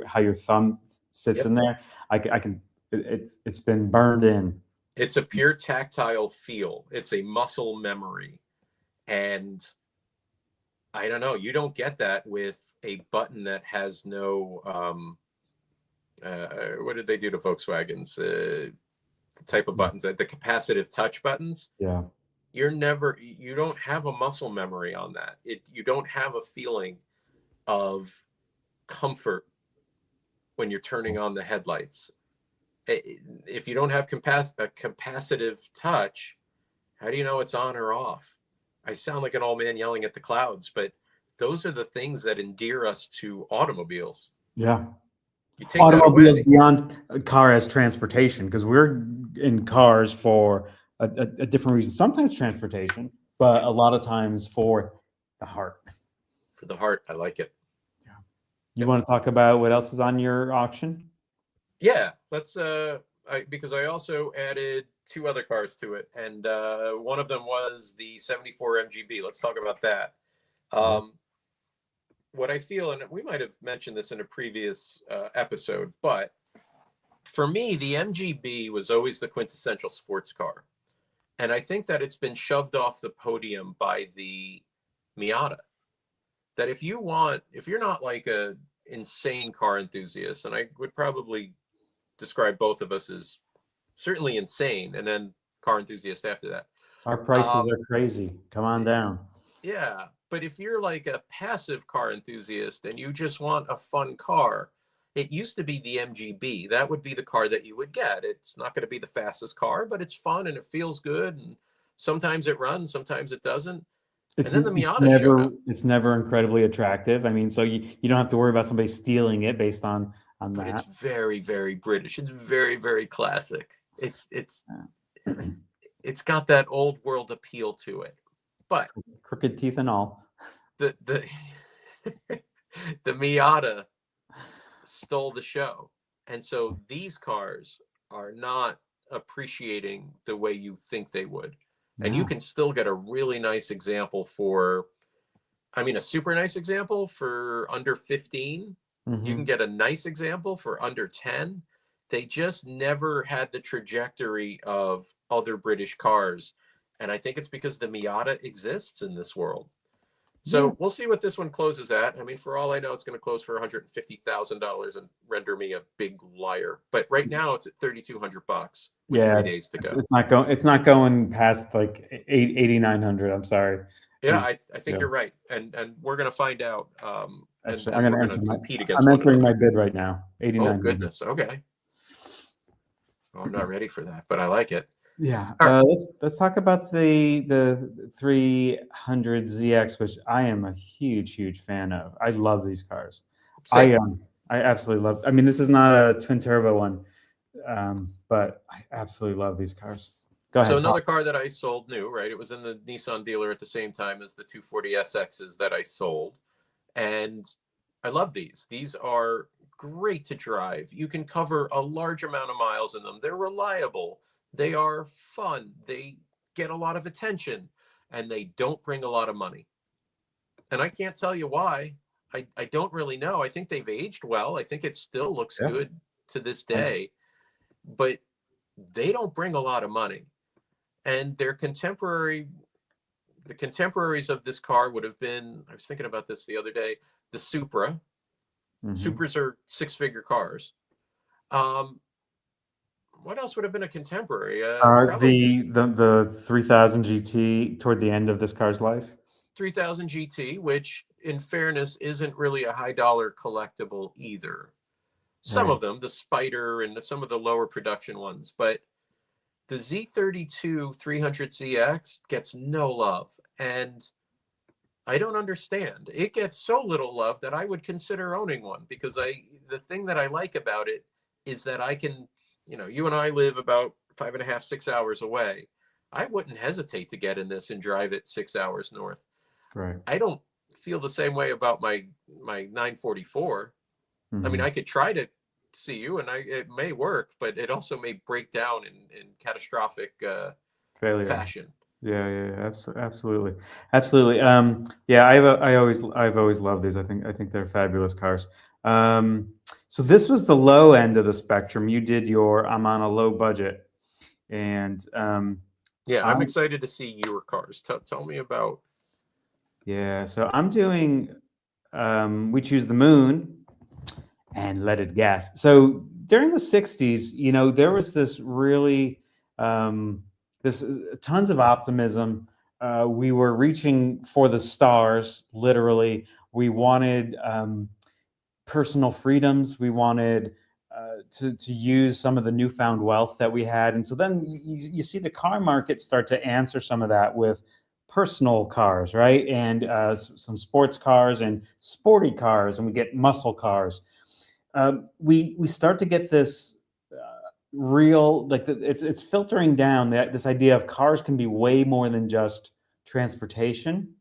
how your thumb sits Yep. in there. I can it's been burned in. It's a pure tactile feel. It's a muscle memory. And I don't know, you don't get that with a button that has no what did they do to Volkswagens? The type of buttons, that the capacitive touch buttons. Yeah. You don't have a muscle memory on that. You don't have a feeling of comfort when you're turning on the headlights. If you don't have a capacitive touch, how do you know it's on or off? I sound like an old man yelling at the clouds, but those are the things that endear us to automobiles. Yeah. You take that Automobiles away, beyond a car as transportation, because we're in cars for a different reason. Sometimes transportation, but a lot of times for the heart. for the heart, I like it. You Yep. want to talk about what else is on your auction? Yeah, let's because I also added two other cars to it, and one of them was the 74 MGB. Let's talk about that. Yeah. What I feel, and we might have mentioned this in a previous episode, but for me, the MGB was always the quintessential sports car. And I think that it's been shoved off the podium by the Miata. that if you're not like a insane car enthusiast, and I would probably describe both of us as certainly insane and then car enthusiast after that. Our prices Um, are crazy. Come on down. yeah, but if you're like a passive car enthusiast and you just want a fun car, it used to be the MGB. That would be the car that you would get. It's not going to be the fastest car, but it's fun and it feels good. And sometimes it runs, sometimes it doesn't. And then the Miata showed up. It's never incredibly attractive. I mean, so you don't have to worry about somebody stealing it based on But it's that. very, very British. It's very, very classic. It's got that old world appeal to it. But Crooked teeth and all. the the Miata stole the show. And so these cars are not appreciating the way you think they would. And you No. can still get a really nice example for, I mean, a super nice example for under 15. You can get a nice example for under 10. They just never had the trajectory of other British cars. And I think it's because the Miata exists in this world. So we'll see what this one closes at. I mean, for all I know, it's going to close for $150,000 and render me a big liar. But right now, it's at $3,200 with 3 days to go. It's not going past like 8,900. I'm sorry. Yeah, I think you're right, and we're going to find out. Actually, and I'm we're going going to to enter compete against I'm one entering another. my bid right now. 8,900. Oh goodness. Okay. Well, I'm not ready for that, but I like it. Yeah. All right. Let's talk about the 300ZX, which I am a huge fan of. I love these cars. Same. I absolutely love. I mean, this is not a twin turbo one, but I absolutely love these cars. Go ahead. So another car that I sold new, right? It was in the Nissan dealer at the same time as the 240 SXs that I sold. And I love these. These are great to drive. You can cover a large amount of miles in them. They're reliable. They are fun. They get a lot of attention and they don't bring a lot of money. And I can't tell you why. I don't really know. I think they've aged well. I think it still looks good to this day, but they don't bring a lot of money. And their the contemporaries of this car would have been, I was thinking about this the other day, the Supra. Supras are 6-figure cars. What else would have been a contemporary? Probably the 3000 GT toward the end of this car's life. 3000 GT, which in fairness isn't really a high dollar collectible either. Some of them, the Spider and some of the lower production ones, but the Z32 300ZX gets no love. And I don't understand. It gets so little love that I would consider owning one because the thing that I like about it is that I can, you and I live about 5.5, 6 hours away. I wouldn't hesitate to get in this and drive it 6 hours north. Right. I don't feel the same way about my 944. I mean, I could try to see you and it may work, but it also may break down in catastrophic failure fashion. Yeah, absolutely. Yeah, I've always loved these. I think they're fabulous cars. So this was the low end of the spectrum. You did I'm on a low budget, and yeah, I'm excited to see your cars. Tell me about. Yeah, so I'm doing. We choose the moon and leaded gas. So during the 60s, there was this really this tons of optimism. We were reaching for the stars, literally. We wanted personal freedoms. We wanted to use some of the newfound wealth that we had. And so then you see the car market start to answer some of that with personal cars, right? And some sports cars and sporty cars, and we get muscle cars. We start to get this real, like it's filtering down this idea of cars can be way more than just transportation.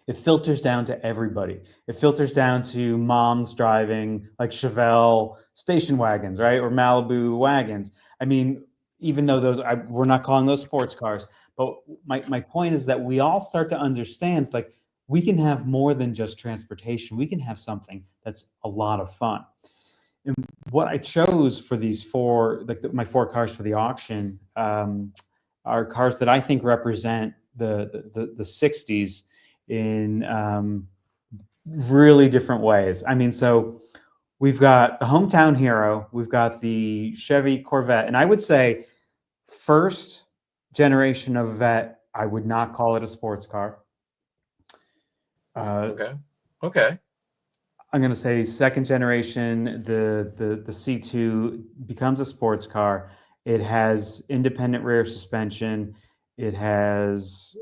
It filters down to everybody. It filters down to moms driving like Chevelle station wagons, right? Or Malibu wagons. I mean, even though we're not calling those sports cars, but my point is that we all start to understand like we can have more than just transportation. We can have something that's a lot of fun. And what I chose for these my 4 cars for the auction are cars that I think represent the 60s in really different ways. I mean, so we've got the hometown hero, we've got the Chevy Corvette, and I would say first generation of Vet, I would not call it a sports car. Okay. Okay. I'm going to say second generation, the C2 becomes a sports car. It has independent rear suspension. It has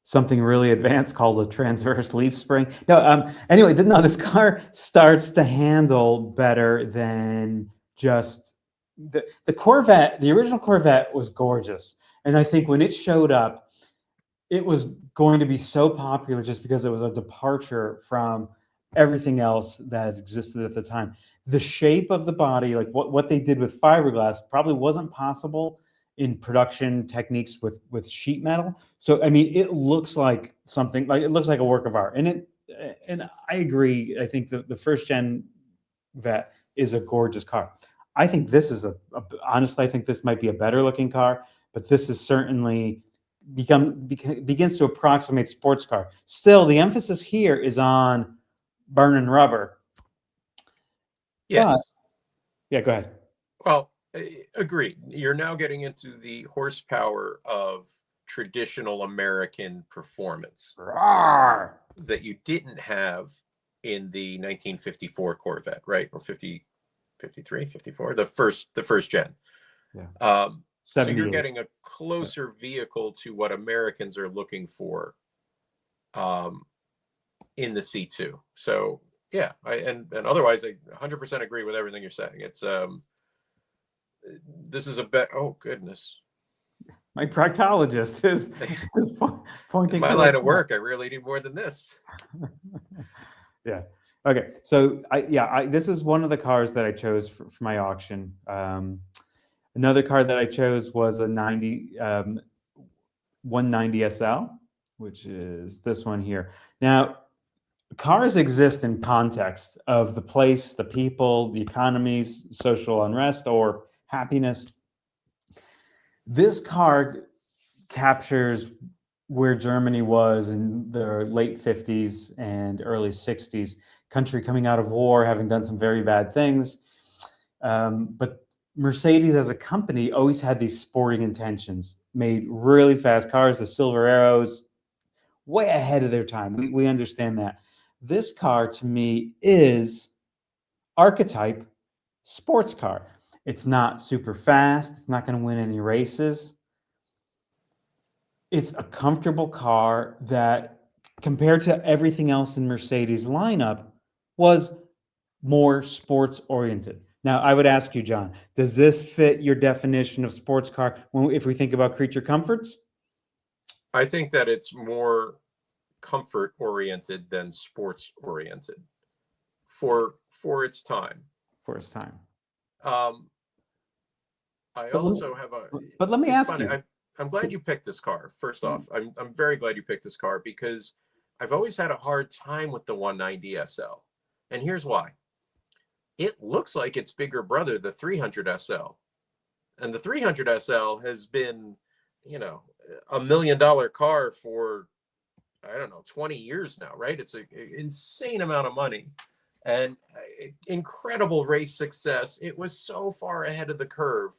something really advanced called a transverse leaf spring. No, anyway, no, this car starts to handle better than just the Corvette. The original Corvette was gorgeous, and I think when it showed up, it was going to be so popular just because it was a departure from everything else that existed at the time. The shape of the body, like what they did with fiberglass, probably wasn't possible in production techniques with sheet metal. So I mean, it looks like something like it looks like a work of art. And I agree. I think the first gen Vet is a gorgeous car. I think this is honestly, I think this might be a better looking car, but this is certainly begins to approximate sports car. Still, the emphasis here is on burning rubber. But Yes. yeah, go ahead. Well, agreed. You're now getting into the horsepower of traditional American performance Rawr. that you didn't have in the 1954 Corvette, right? Or 50, 53, 54, the first gen. Yeah. So you're getting a closer vehicle to what Americans are looking for in the C2. So yeah, and otherwise I 100% agree with everything you're saying. It's this is a bet. Oh goodness. My proctologist is pointing. In my line of work, I really need more than this. Yeah. Okay. So this is one of the cars that I chose for my auction. Another car that I chose was a 190 SL, which is this one here. Now, cars exist in context of the place, the people, the economies, social unrest, or happiness. This car captures where Germany was in the late 50s and early 60s, country coming out of war, having done some very bad things. But Mercedes as a company always had these sporting intentions, made really fast cars, the Silver Arrows, way ahead of their time. We understand that. This car to me is archetype sports car. It's not super fast. It's not going to win any races. It's a comfortable car that, compared to everything else in Mercedes lineup, was more sports oriented. Now, I would ask you, John, does this fit your definition of sports car if we think about creature comforts? I think that it's more comfort oriented than sports oriented for its time. For its time. I also have a. But let me ask you. I'm glad you picked this car. First off, I'm very glad you picked this car because I've always had a hard time with the 190 SL, and here's why. It looks like its bigger brother, the 300 SL, and the 300 SL has been, $1 million car for, I don't know, 20 years now, right? It's an insane amount of money and incredible race success. It was so far ahead of the curve.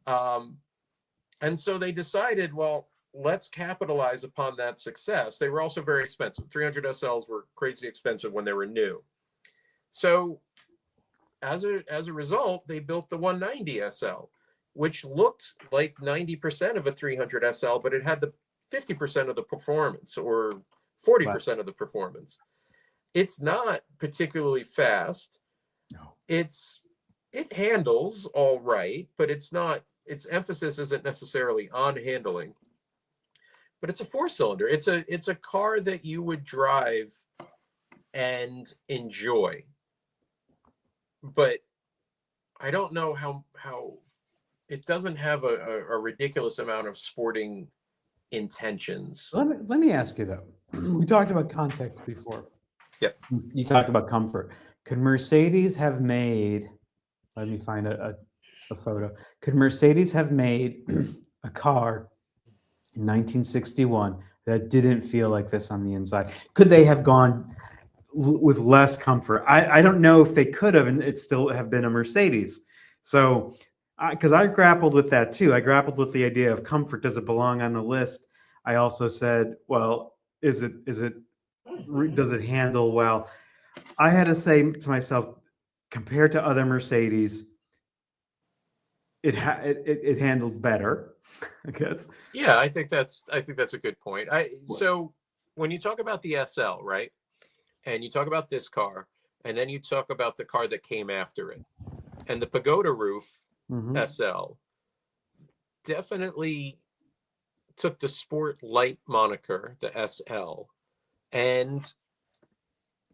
And so they decided, well, let's capitalize upon that success. They were also very expensive. 300 SLs were crazy expensive when they were new. So as a result, they built the 190 SL, which looked like 90% of a 300 SL, but it had the 50% of the performance or 40% of the performance. It's not particularly fast. No. It handles all right, but its emphasis isn't necessarily on handling. But it's a 4-cylinder. It's a car that you would drive and enjoy. But I don't know how it doesn't have a ridiculous amount of sporting intentions. Let me ask you though. We talked about context before. Yep. You talked about comfort. Could Mercedes have made? Let me find a photo. Could Mercedes have made a car in 1961 that didn't feel like this on the inside? Could they have gone with less comfort? I don't know if they could have, and it still have been a Mercedes. So, because I grappled with that too. I grappled with the idea of comfort. Does it belong on the list? I also said, well, does it handle well? I had to say to myself, compared to other Mercedes, it handles better, I guess. Yeah, I think that's a good point. So when you talk about the SL, right? And you talk about this car, and then you talk about the car that came after it. And the Pagoda Roof SL definitely took the Sport Light moniker, the SL, and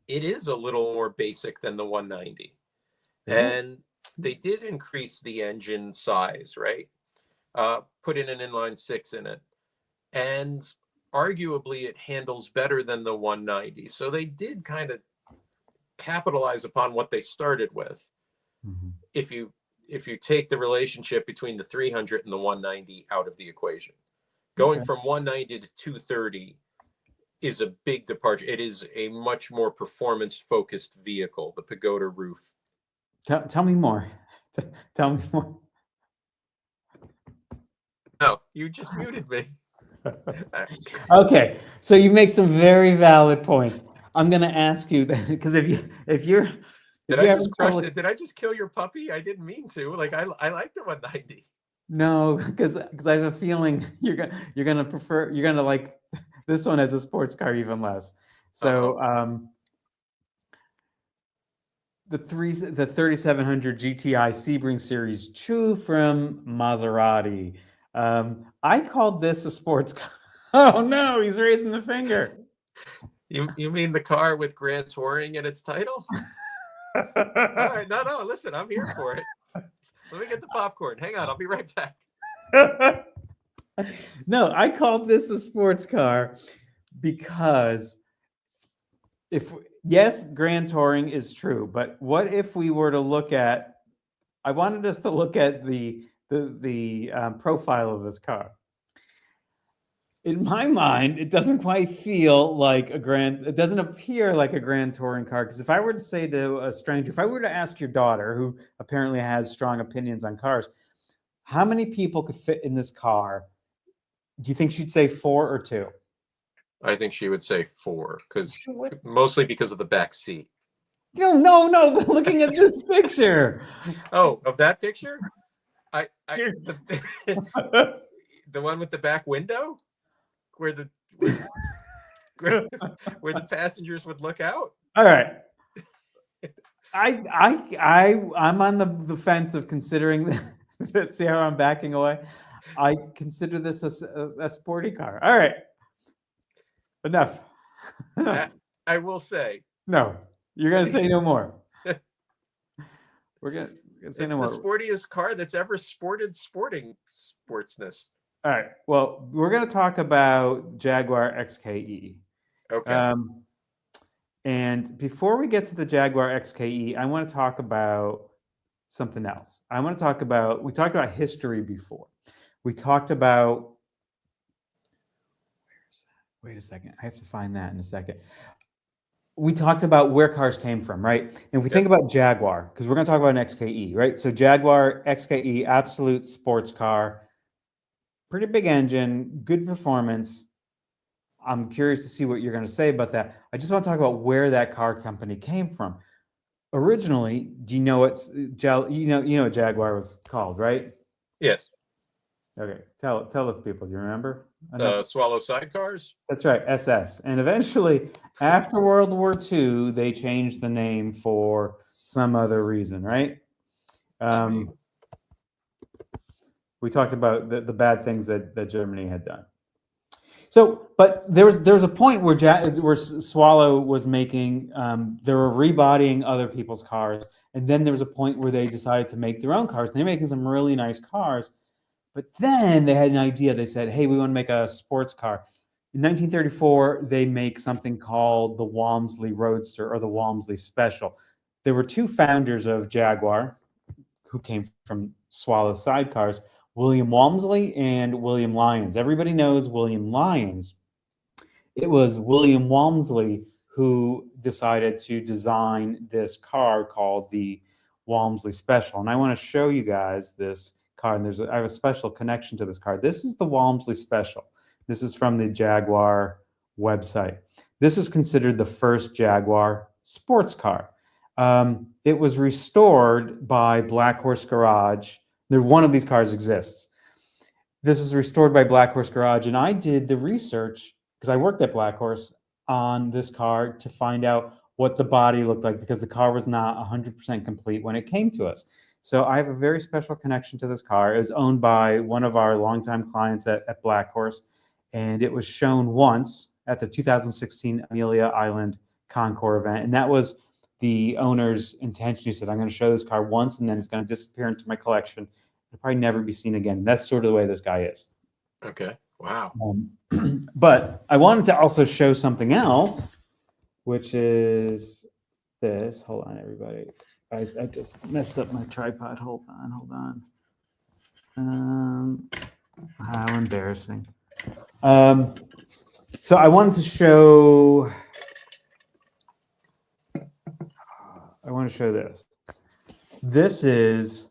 it is a little more basic than the 190. And they did increase the engine size, right? Put in an inline six in it. And arguably it handles better than the 190. So they did kind of capitalize upon what they started with. If you take the relationship between the 300 and the 190 out of the equation, going from 190 to 230 is a big departure. It is a much more performance focused vehicle, the Pagoda Roof. Tell me more. Tell me more. No, you just muted me. Okay, so you make some very valid points. I'm going to ask you that, because if you're did I just kill your puppy? I didn't mean to. Like I like the 190. No, because I have a feeling you're gonna like this one as a sports car even less. So the 3700 GTI Sebring Series 2 from Maserati. I called this a sports car. Oh no, he's raising the finger. You mean the car with Grand Touring in its title? All right, no, listen, I'm here for it. Let me get the popcorn. Hang on, I'll be right back. No, I called this a sports car because yes, Grand Touring is true, but what if we were to look at? I wanted us to look at the profile of this car. In my mind, it doesn't quite feel like it doesn't appear like a Grand Touring car. Because if I were to say to a stranger, if I were to ask your daughter, who apparently has strong opinions on cars, how many people could fit in this car? Do you think she'd say 4 or 2? I think she would say 4, mostly because of the back seat. No. Looking at this picture. Oh, of that picture? The one with the back window, where the passengers would look out. All right. I'm on the fence of considering this. See how I'm backing away? I consider this a sporty car. All right. Enough. I will say. No, you're going to say no more. We're going to say no more. It's the sportiest car that's ever sported sportsness. All right. Well, we're going to talk about Jaguar XKE. Okay. And before we get to the Jaguar XKE, I want to talk about something else. We talked about history before. We talked about, wait a second. I have to find that in a second. We talked about where cars came from, right? And if we think about Jaguar, because we're going to talk about an XKE, right? So Jaguar XKE, absolute sports car, pretty big engine, good performance. I'm curious to see what you're going to say about that. I just want to talk about where that car company came from. Originally, do you know what Jaguar was called, right? Yes. Okay, tell the people. Do you remember? Swallow sidecars. That's right, SS. And eventually, after World War II, they changed the name for some other reason, right? We talked about the bad things that Germany had done. So, but there was a point where Swallow was making, they were rebodying other people's cars, and then there was a point where they decided to make their own cars. And they're making some really nice cars, but then they had an idea. They said, "Hey, we want to make a sports car." In 1934, they make something called the Walmsley Roadster or the Walmsley Special. There were 2 founders of Jaguar who came from Swallow sidecars, William Walmsley and William Lyons. Everybody knows William Lyons. It was William Walmsley who decided to design this car called the Walmsley Special. And I want to show you guys this car. And I have a special connection to this car. This is the Walmsley Special. This is from the Jaguar website. This is considered the first Jaguar sports car. It was restored by Black Horse Garage. One of these cars exists. This is restored by Black Horse Garage, and I did the research because I worked at Black Horse on this car to find out what the body looked like, because the car was not 100% complete when it came to us. So I have a very special connection to this car. It was owned by one of our longtime clients at Black Horse, and it was shown once at the 2016 Amelia Island Concours event, and that was the owner's intention. He said, I'm going to show this car once, and then it's going to disappear into my collection. It'll probably never be seen again. That's sort of the way this guy is. Okay. Wow. But I wanted to also show something else, which is this. Hold on, everybody. I just messed up my tripod. Hold on. How embarrassing. So I wanted to show. I want to show this. This is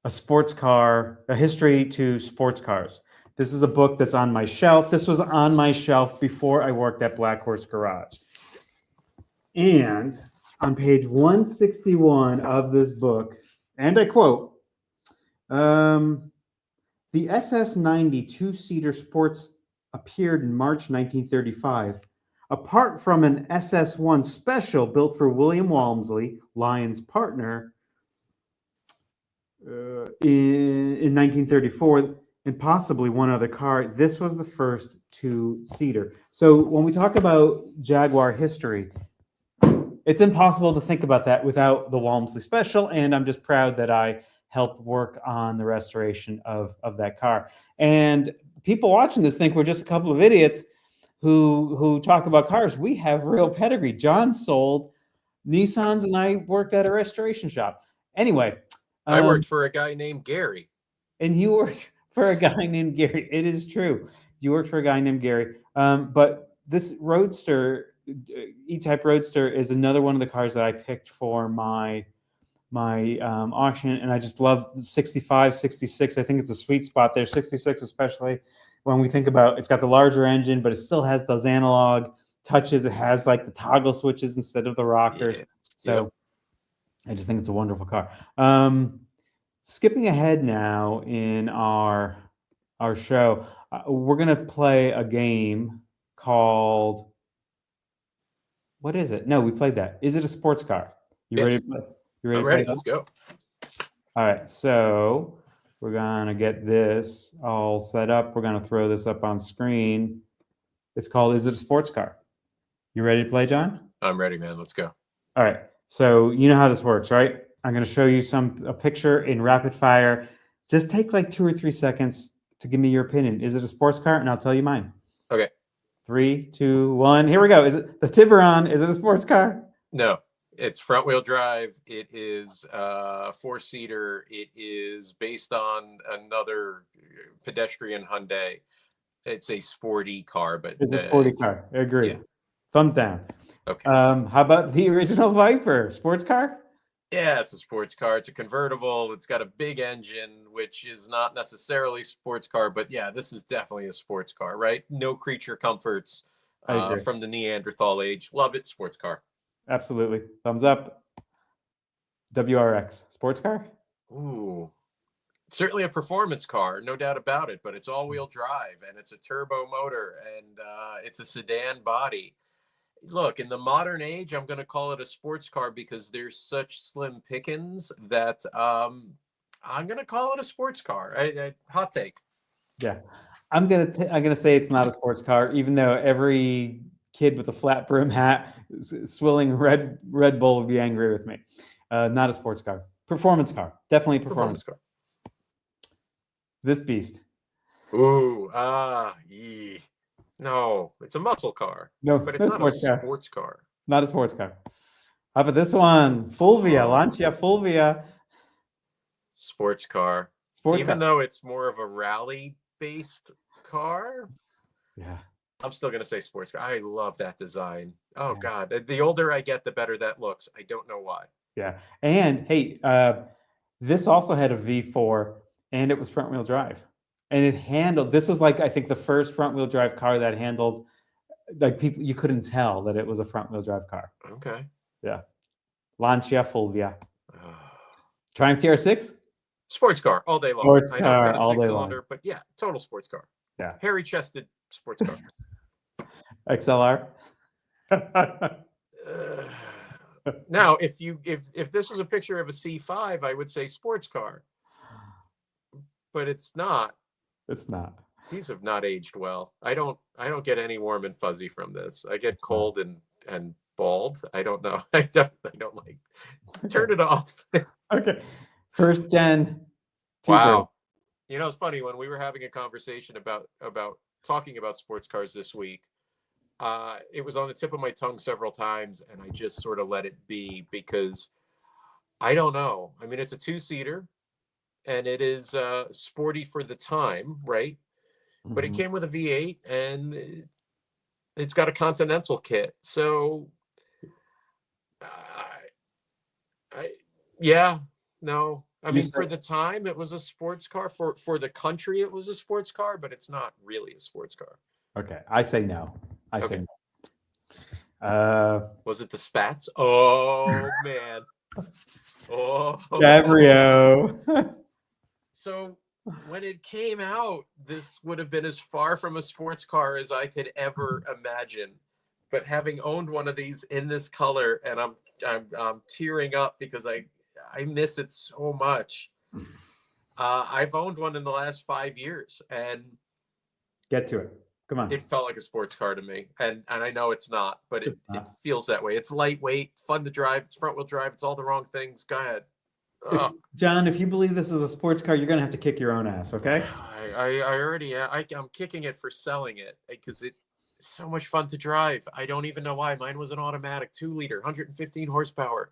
a sports car, a history to sports cars. This is a book that's on my shelf. This was on my shelf before I worked at Black Horse Garage. And on page 161 of this book, and I quote, the SS90 two-seater sports appeared in March 1935. Apart from an SS1 special built for William Walmsley, Lyon's partner, in 1934, and possibly one other car, this was the first two-seater. So when we talk about Jaguar history, it's impossible to think about that without the Walmsley Special, and I'm just proud that I helped work on the restoration of that car. And people watching this think we're just a couple of idiots who talk about cars. We have real pedigree. John sold Nissans, and I worked at a restoration shop. Anyway. I worked for a guy named Gary. And you worked for a guy named Gary. It is true. You worked for a guy named Gary. But this Roadster, E-Type Roadster, is another one of the cars that I picked for my auction. And I just love 65, 66. I think it's a sweet spot there. 66 especially. When we think about, it's got the larger engine, but it still has those analog touches. It has like the toggle switches instead of the rockers. Yeah. So I just think it's a wonderful car. Skipping ahead now in our show, we're going to play a game called, what is it? No, we played that. Is it a sports car? You ready to play? I'm ready. Let's go. All right. So we're going to get this all set up. We're going to throw this up on screen. It's called, Is It a Sports Car? You ready to play, John? I'm ready, man. Let's go. All right. So you know how this works, right? I'm going to show you a picture in rapid fire. Just take like 2 or 3 seconds to give me your opinion. Is it a sports car? And I'll tell you mine. Okay. 3, 2, 1. Here we go. Is it the Tiburon? Is it a sports car? No. It's front wheel drive. It is a 4-seater. It is based on another pedestrian Hyundai. It's a sporty car, but it's a sporty car. I agree. Yeah. Thumbs down. Okay. How about the original Viper? Sports car? Yeah, it's a sports car. It's a convertible. It's got a big engine, which is not necessarily sports car, but yeah, this is definitely a sports car, right? No creature comforts from the Neanderthal age. Love it. Sports car. Absolutely. Thumbs up. WRX. Sports car? Ooh. Certainly a performance car, no doubt about it, but it's all-wheel drive, and it's a turbo motor, and it's a sedan body. Look, in the modern age, I'm going to call it a sports car because there's such slim pickings that I'm going to call it a sports car. Hot take. Yeah. I'm gonna say it's not a sports car, even though every kid with a flat brim hat swilling Red Bull would be angry with me. Not a sports car. Performance car. Definitely a performance car. This beast. Ooh, yeah. No, it's a muscle car. No, but it's not a sports car. Not a sports car. How about this one? Fulvia, Lancia Fulvia. Sports car. Even though it's more of a rally-based car. Yeah. I'm still going to say sports car. I love that design. Oh, Yeah. God. The older I get, the better that looks. I don't know why. Yeah. And hey, this also had a V4 and it was front wheel drive. And it handled, this was like, I think the first front wheel drive car that handled, like people, you couldn't tell that it was a front wheel drive car. Okay. Yeah. Lancia Fulvia. Ah. Triumph TR6? Sports car all day long. Sports I know it's got car a all day 6-cylinder, long. but yeah, total sports car. Yeah. Hairy chested sports car. XLR? Now, if this was a picture of a C5, I would say sports car, but it's not. It's not. These have not aged well. I don't get any warm and fuzzy from this. I get cold and bald. I don't know. I don't like. Turn it off. Okay. First gen. Wow. You know, it's funny when we were having a conversation about talking about sports cars this week. It was on the tip of my tongue several times, and I just sort of let it be because I don't know. I mean, it's a 2-seater, and it is sporty for the time, right? But it came with a V8, and it's got a Continental kit. So, yeah, no. I mean, for the time, it was a sports car. For the country, it was a sports car, but it's not really a sports car. Okay, I say no. I say no. Was it the spats? Oh man. Oh. Cabrio. So when it came out, this would have been as far from a sports car as I could ever imagine. But having owned one of these in this color, and I'm tearing up because I miss it so much. I've owned one in the last 5 years, and get to it. Come on. It felt like a sports car to me, and I know it's not, but it feels that way. It's lightweight, fun to drive. It's front wheel drive. It's all the wrong things. Go ahead. John, if you believe this is a sports car, you're gonna have to kick your own ass. Okay. I already am. I'm kicking it for selling it because it's so much fun to drive. I don't even know why. Mine was an automatic 2-liter, 115 horsepower.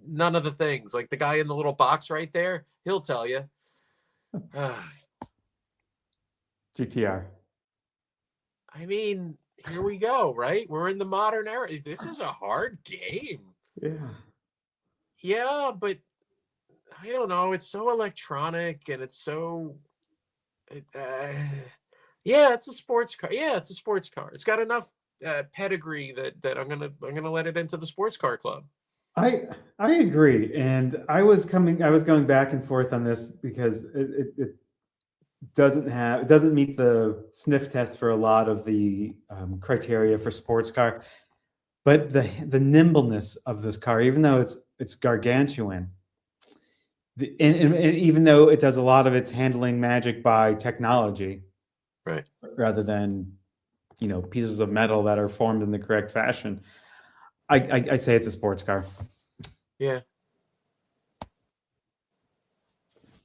None of the things. Like the guy in the little box right there, he'll tell you. GTR. I mean, here we go, right? We're in the modern era. This is a hard game. Yeah. Yeah, but I don't know. It's so electronic and it's so... yeah, it's a sports car. Yeah, it's a sports car. It's got enough pedigree that I'm gonna let it into the sports car club. I agree, and I was going back and forth on this because it doesn't meet the sniff test for a lot of the criteria for sports car, but the nimbleness of this car, even though it's gargantuan, and even though it does a lot of its handling magic by technology, right, rather than pieces of metal that are formed in the correct fashion, I say it's a sports car. Yeah.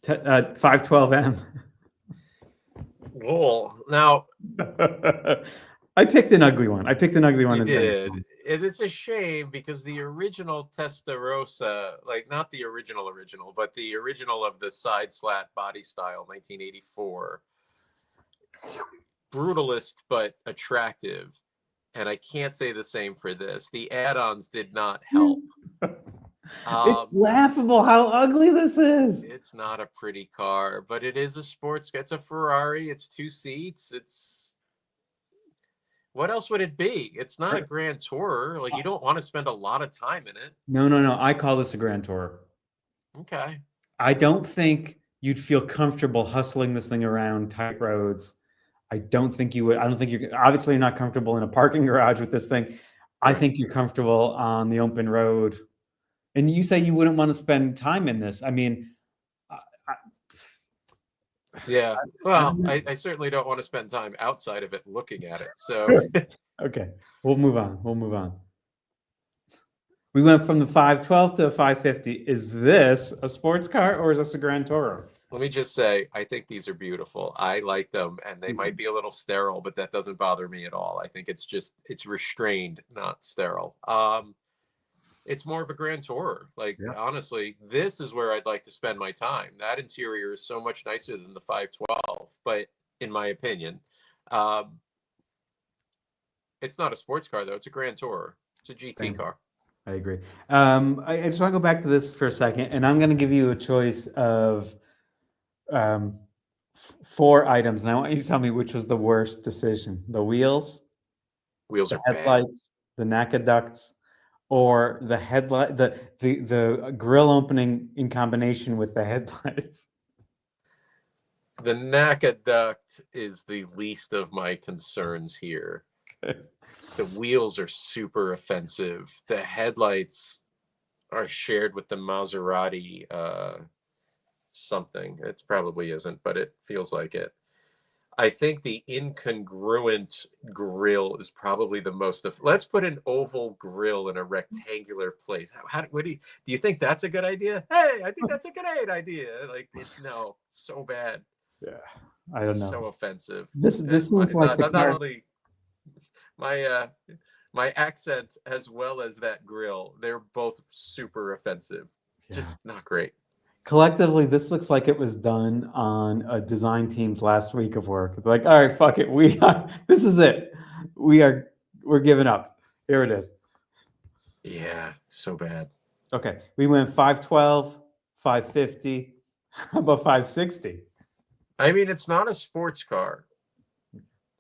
512M. Well, now I picked an ugly one. You did. It is a shame because the original Testarossa, like not the original, but the original of the side slat body style, 1984, brutalist but attractive. And I can't say the same for this. The add-ons did not help. It's laughable how ugly this is. It's not a pretty car, but it is a sports car. It's a Ferrari. It's 2 seats. It's... What else would it be? It's not a Grand Tourer. Like, you don't want to spend a lot of time in it. No. I call this a Grand Tourer. Okay. I don't think you'd feel comfortable hustling this thing around tight roads. I don't think you would. I don't think you're obviously not comfortable in a parking garage with this thing. Right. I think you're comfortable on the open road. And you say you wouldn't want to spend time in this. I mean, yeah. Well, I certainly don't want to spend time outside of it looking at it. So, okay, we'll move on. We went from the 512 to a 550. Is this a sports car or is this a Grand Tourer? Let me just say, I think these are beautiful. I like them, and they might be a little sterile, but that doesn't bother me at all. I think it's restrained, not sterile. It's more of a Grand Tourer. Like, honestly, this is where I'd like to spend my time. That interior is so much nicer than the 512, but in my opinion, It's not a sports car though. It's a Grand Tourer. It's a GT Same. car. I agree. I just want to go back to this for a second, and I'm going to give you a choice of um, 4 items, and I want you to tell me which was the worst decision: the wheels, Wheels the are bad. headlights, the NACA ducts, or the headlight, the grill opening in combination with the headlights. The NACA duct is the least of my concerns here. The wheels are super offensive. The headlights are shared with the Maserati something. It probably isn't, but it feels like it. I think the incongruent grill is probably the most. Let's put an oval grill in a rectangular place. What do you think that's a good idea? Hey, I think that's a great idea. Like, no, so bad, Yeah, I don't know. so offensive. This And seems like the not car. only my my accent as well as that grill, they're both super offensive. Yeah. Just not great. Collectively, this looks like it was done on a design team's last week of work. They're like, all right, fuck it. This is it. We're giving up. Here it is. Yeah, so bad. Okay. We went 512, 550. How about 560? I mean, it's not a sports car.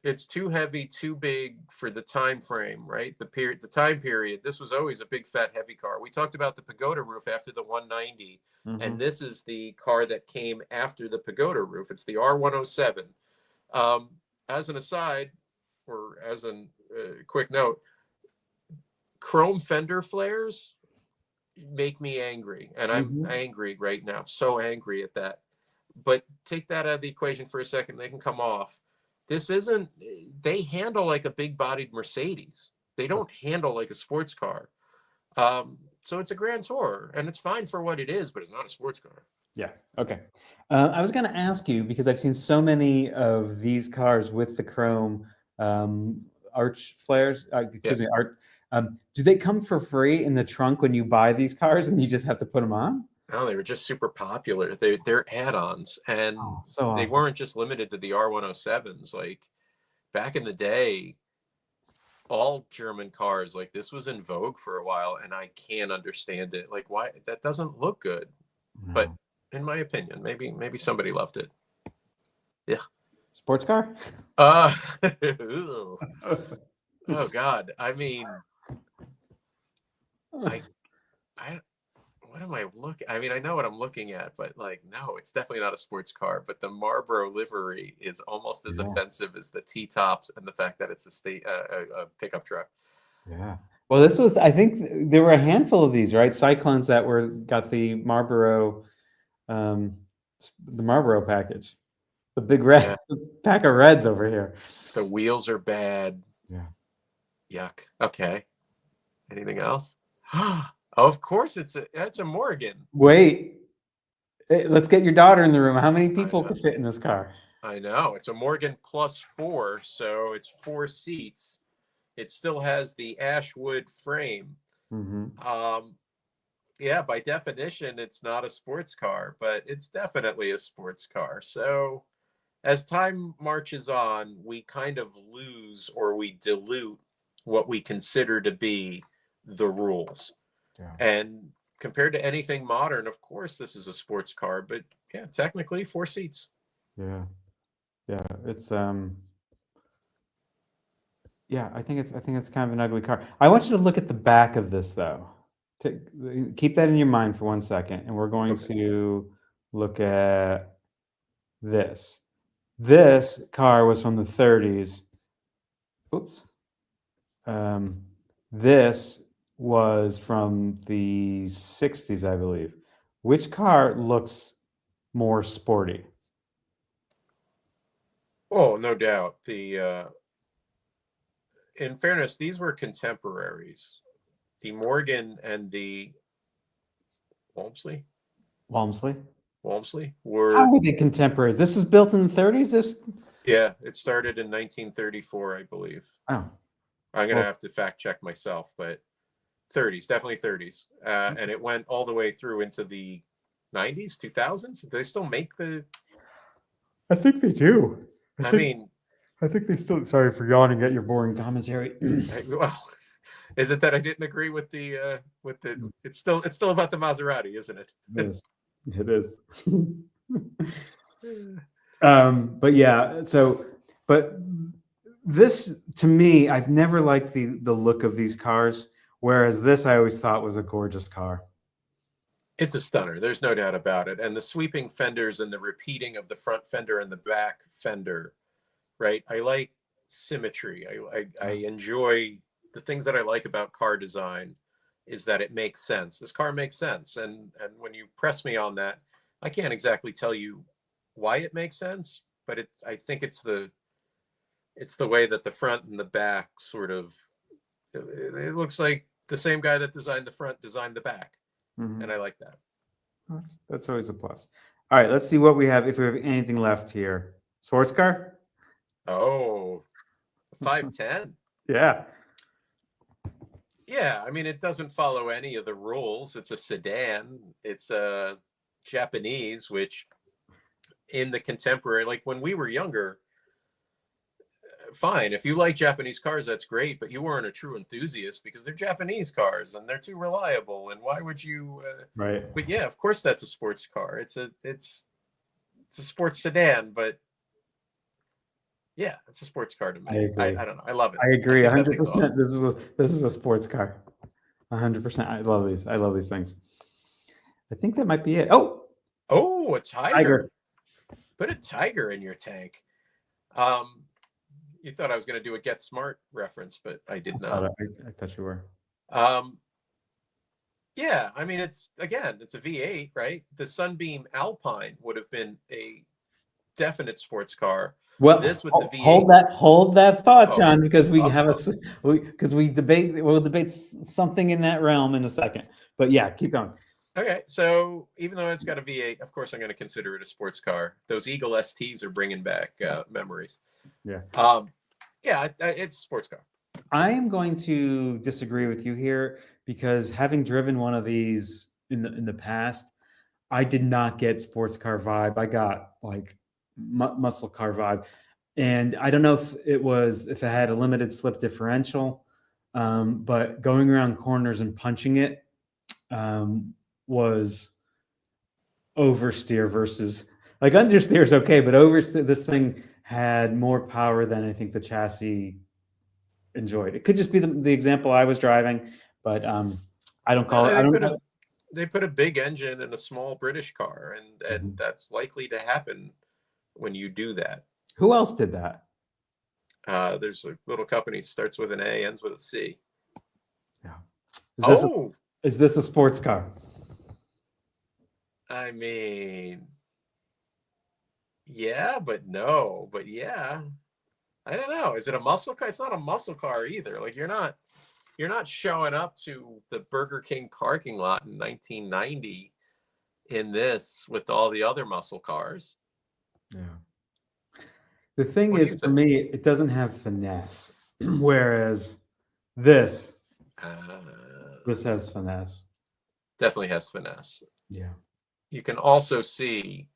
It's too heavy, too big for the time frame, right? The time period. This was always a big, fat, heavy car. We talked about the pagoda roof after the 190, and this is the car that came after the pagoda roof. It's the R107. As an aside, or as a quick note, chrome fender flares make me angry, and I'm angry right now. So angry at that. But take that out of the equation for a second. They can come off. This isn't, they handle like a big bodied Mercedes. They don't handle like a sports car. So it's a Grand Tourer, and it's fine for what it is, but it's not a sports car. Yeah. Okay. I was going to ask you because I've seen so many of these cars with the chrome arch flares. Excuse me, art. Do they come for free in the trunk when you buy these cars, and you just have to put them on? No, they were just super popular. They're add-ons, and So they awful. weren't just limited to the R107s. Like back in the day, all German cars, like this was in vogue for a while, and I can't understand it. Like, why that doesn't look good. No. But in my opinion, maybe somebody loved it. Yeah. Sports car? Oh God. I mean, I what am I looking? I mean, I know what I'm looking at, but like, no, it's definitely not a sports car. But the Marlboro livery is almost as offensive as the T-tops and the fact that it's a pickup truck. Yeah. Well, this was, I think there were a handful of these, right? Cyclones that got the Marlboro package. The big red pack of reds over here. The wheels are bad. Yeah. Yuck. Okay. Anything else? Of course, it's a Morgan. Wait, let's get your daughter in the room. How many people could fit in this car? I know. It's a Morgan +4, so it's 4 seats. It still has the Ashwood frame. Yeah, by definition, it's not a sports car, but it's definitely a sports car. So as time marches on, we kind of lose or we dilute what we consider to be the rules. Yeah. And compared to anything modern, of course, this is a sports car, but yeah, technically 4 seats. Yeah. Yeah. It's, yeah, I think it's kind of an ugly car. I want you to look at the back of this though. Keep that in your mind for 1 second, and we're going to look at this. This car was from the 30s. Oops. This was from the 60s, I believe. Which car looks more sporty? Oh, no doubt. In fairness, these were contemporaries. The Morgan and the Walmsley were. How were they contemporaries? This was built in the 30s? Yeah, it started in 1934, I believe. Oh. I'm going to have to fact check myself, but 30s, definitely 30s. And it went all the way through into the 90s, 2000s. Do they still make the... I think they do. I mean, I think they still. Sorry for yawning at your boring commentary. Well, is it that I didn't agree with the It's still about the Maserati, isn't it? It is. It is. But yeah. So, but this to me, I've never liked the look of these cars. Whereas this, I always thought was a gorgeous car. It's a stunner. There's no doubt about it. And the sweeping fenders and the repeating of the front fender and the back fender, right? I like symmetry. I enjoy the things that I like about car design is that it makes sense. This car makes sense. And when you press me on that, I can't exactly tell you why it makes sense, but I think it's the way that the front and the back sort of, it looks like the same guy that designed the front designed the back. Mm-hmm. And I like that. That's always a plus. All right, let's see what we have. If we have anything left here, sports car. Oh, 510. Yeah. Yeah, I mean, it doesn't follow any of the rules. It's a sedan. It's a Japanese, which in the contemporary, like when we were younger, fine. If you like Japanese cars, that's great. But you weren't a true enthusiast because they're Japanese cars and they're too reliable. And why would you? Right. But yeah, of course, that's a sports car. It's a sports sedan, but yeah, it's a sports car to me. I agree. I don't know. I love it. I agree. 100%. Awesome. This is a sports car. 100%. I love these. I love these things. I think that might be it. Oh, a tiger. Put a tiger in your tank. You thought I was going to do a Get Smart reference, but I did not. I thought you were. Yeah, I mean, it's a V8, right? The Sunbeam Alpine would have been a definite sports car. Well, this with the V8. Hold that thought, John, because we'll debate something in that realm in a second. But yeah, keep going. Okay, so even though it's got a V8, of course I'm going to consider it a sports car. Those Eagle STs are bringing back memories. Yeah. Yeah, it's a sports car. I am going to disagree with you here because having driven one of these in the past, I did not get sports car vibe. I got like muscle car vibe, and I don't know if it had a limited slip differential, but going around corners and punching it was oversteer versus like understeer is okay, but oversteer, this thing had more power than I think the chassis enjoyed. It could just be the example I was driving, but I don't call it. They put a big engine in a small British car, and that's likely to happen when you do that. Who else did that? There's a little company, starts with an A, ends with a C. Yeah. Is this a sports car? I mean, yeah, but no. But yeah. I don't know. Is it a muscle car? It's not a muscle car either. Like you're not showing up to the Burger King parking lot in 1990 in this with all the other muscle cars. Yeah. The thing is, for me, it doesn't have finesse, whereas this has finesse. Definitely has finesse. Yeah. You can also see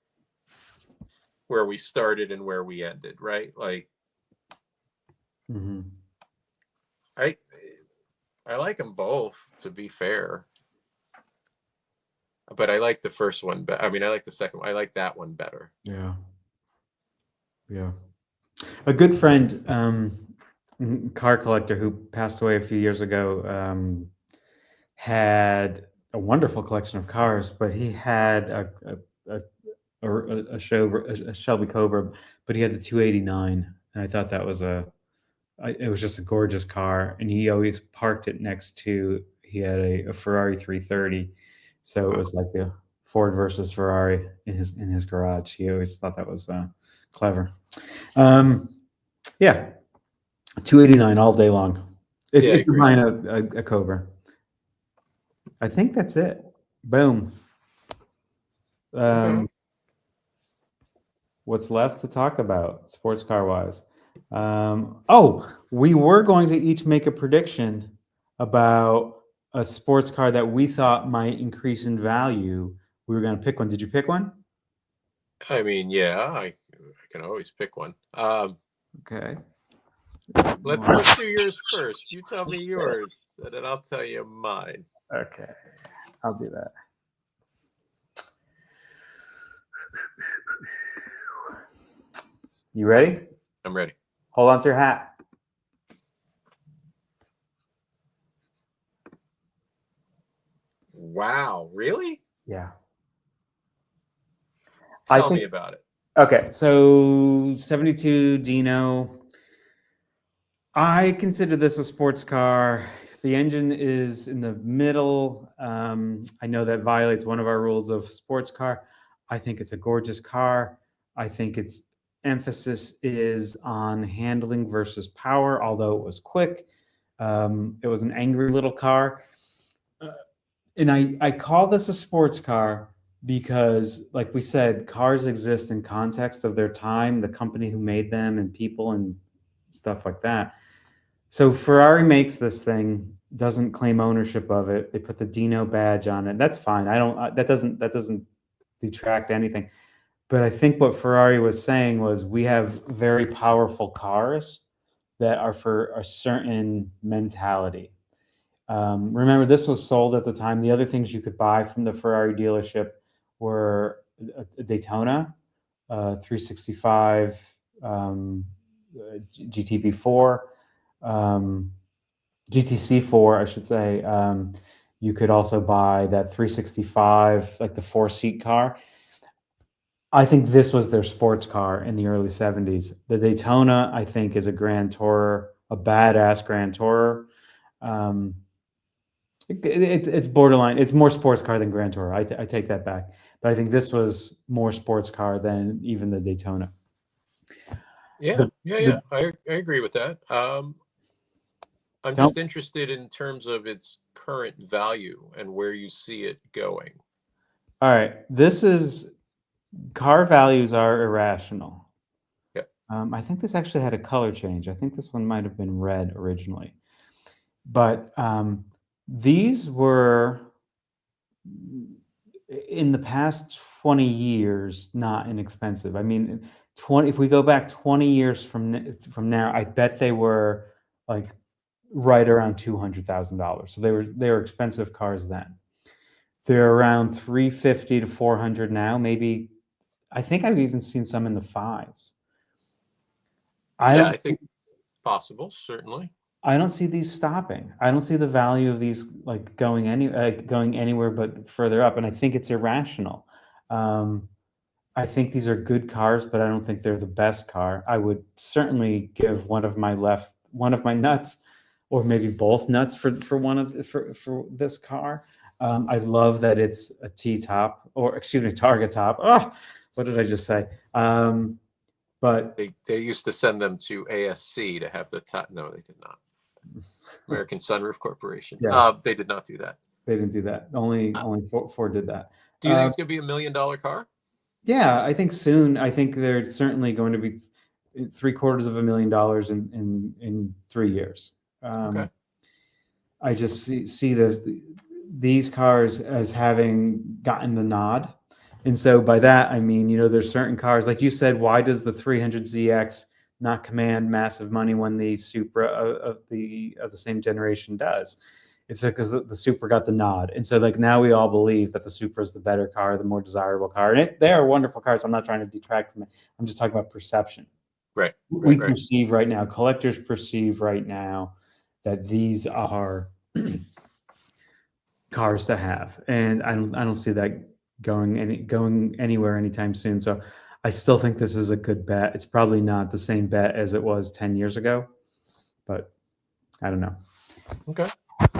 where we started and where we ended, right? Like, I like them both, to be fair, but I like the first one. But I mean, I like the second one. I like that one better. Yeah. A good friend, car collector who passed away a few years ago, had a wonderful collection of cars, but he had a Shelby Cobra, but he had the 289, and I thought that was it was just a gorgeous car, and he always parked it next to. He had a Ferrari 330, so it was like the Ford versus Ferrari in his garage. He always thought that was clever. Yeah, 289 all day long. If you're buying a Cobra, I think that's it. Boom. What's left to talk about sports car wise? We were going to each make a prediction about a sports car that we thought might increase in value. We were going to pick one. Did you pick one? I mean, yeah, I can always pick one. Okay. Let's do yours first. You tell me yours, and then I'll tell you mine. Okay. I'll do that. You ready? I'm ready. Hold on to your hat. Wow, really? Yeah. Tell me about it. Okay, so 72 Dino. I consider this a sports car. The engine is in the middle. I know that violates one of our rules of sports car. I think it's a gorgeous car. I think its emphasis is on handling versus power, although it was quick. It was an angry little car. And I call this a sports car because, like we said, cars exist in context of their time, the company who made them, and people and stuff like that. So Ferrari makes this thing, doesn't claim ownership of it. They put the Dino badge on it. That's fine. I don't. That doesn't detract anything. But I think what Ferrari was saying was we have very powerful cars that are for a certain mentality. Remember, this was sold at the time. The other things you could buy from the Ferrari dealership were a Daytona, 365, GTB4, GTC4, I should say. You could also buy that 365, like the four-seat car. I think this was their sports car in the early 70s. The Daytona, I think, is a Grand Tourer, a badass Grand Tourer. Um, it's borderline. It's more sports car than Grand Tourer. I take that back. But I think this was more sports car than even the Daytona. Yeah, I agree with that. I'm just interested in terms of its current value and where you see it going. All right. This is car values are irrational. Yeah. I think this actually had a color change. I think this one might have been red originally. But these were in the past 20 years not inexpensive. I mean, if we go back 20 years from now, I bet they were like right around $200,000. So they were expensive cars then. They're around 350 to 400 now. Maybe I think I've even seen some in the fives. I think possible, certainly. I don't see these stopping. I don't see the value of these like going anywhere but further up, and I think it's irrational. I think these are good cars, but I don't think they're the best car. I would certainly give one of my nuts, or maybe both nuts for this car. I love that it's a T top, or excuse me, target top. Oh, what did I just say? But they used to send them to ASC to have the top. No, they did not. American Sunroof Corporation. Yeah. They did not do that. They didn't do that. Only Ford did that. Do you think it's going to be $1 million car? Yeah, I think soon. I think they're certainly going to be $750,000 in 3 years. Okay. I just see these cars as having gotten the nod, and so by that I mean, there's certain cars like you said. Why does the 300ZX not command massive money when the Supra of the same generation does? It's because the Supra got the nod, and so like now we all believe that the Supra is the better car, the more desirable car, and they are wonderful cars. I'm not trying to detract from it. I'm just talking about perception. Right. We perceive right now, collectors perceive right now that these are cars to have, and I don't see that going anywhere anytime soon. So I still think this is a good bet. It's probably not the same bet as it was 10 years ago, but I don't know. Okay.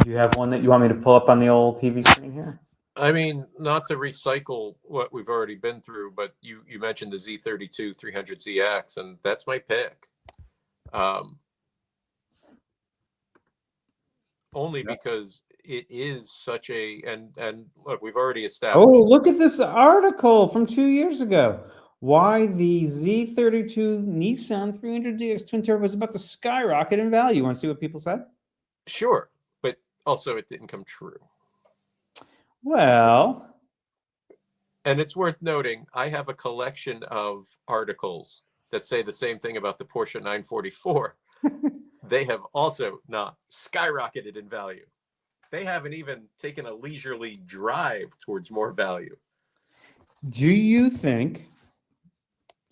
Do you have one that you want me to pull up on the old TV screen here? I mean, not to recycle what we've already been through, but you mentioned the Z32 300ZX, and that's my pick. Only because it is such a and look, we've already established. Oh, look at this article from 2 years ago. Why the Z32 Nissan 300ZX twin turbo is about to skyrocket in value. You want to see what people said? Sure, but also it didn't come true. Well, and it's worth noting, I have a collection of articles that say the same thing about the Porsche 944, they have also not skyrocketed in value. They haven't even taken a leisurely drive towards more value. Do you think,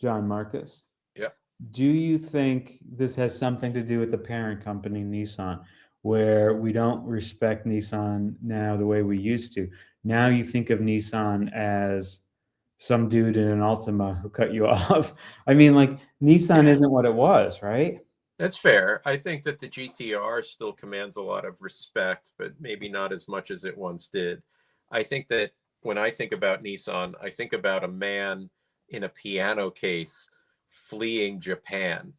John Marcus, Yeah. do you think this has something to do with the parent company, Nissan, where we don't respect Nissan now the way we used to? Now you think of Nissan as some dude in an Altima who cut you off. I mean, like, Nissan Yeah. isn't what it was, right? That's fair. I think that the GTR still commands a lot of respect, but maybe not as much as it once did. I think that when I think about Nissan, I think about a man in a piano case fleeing Japan.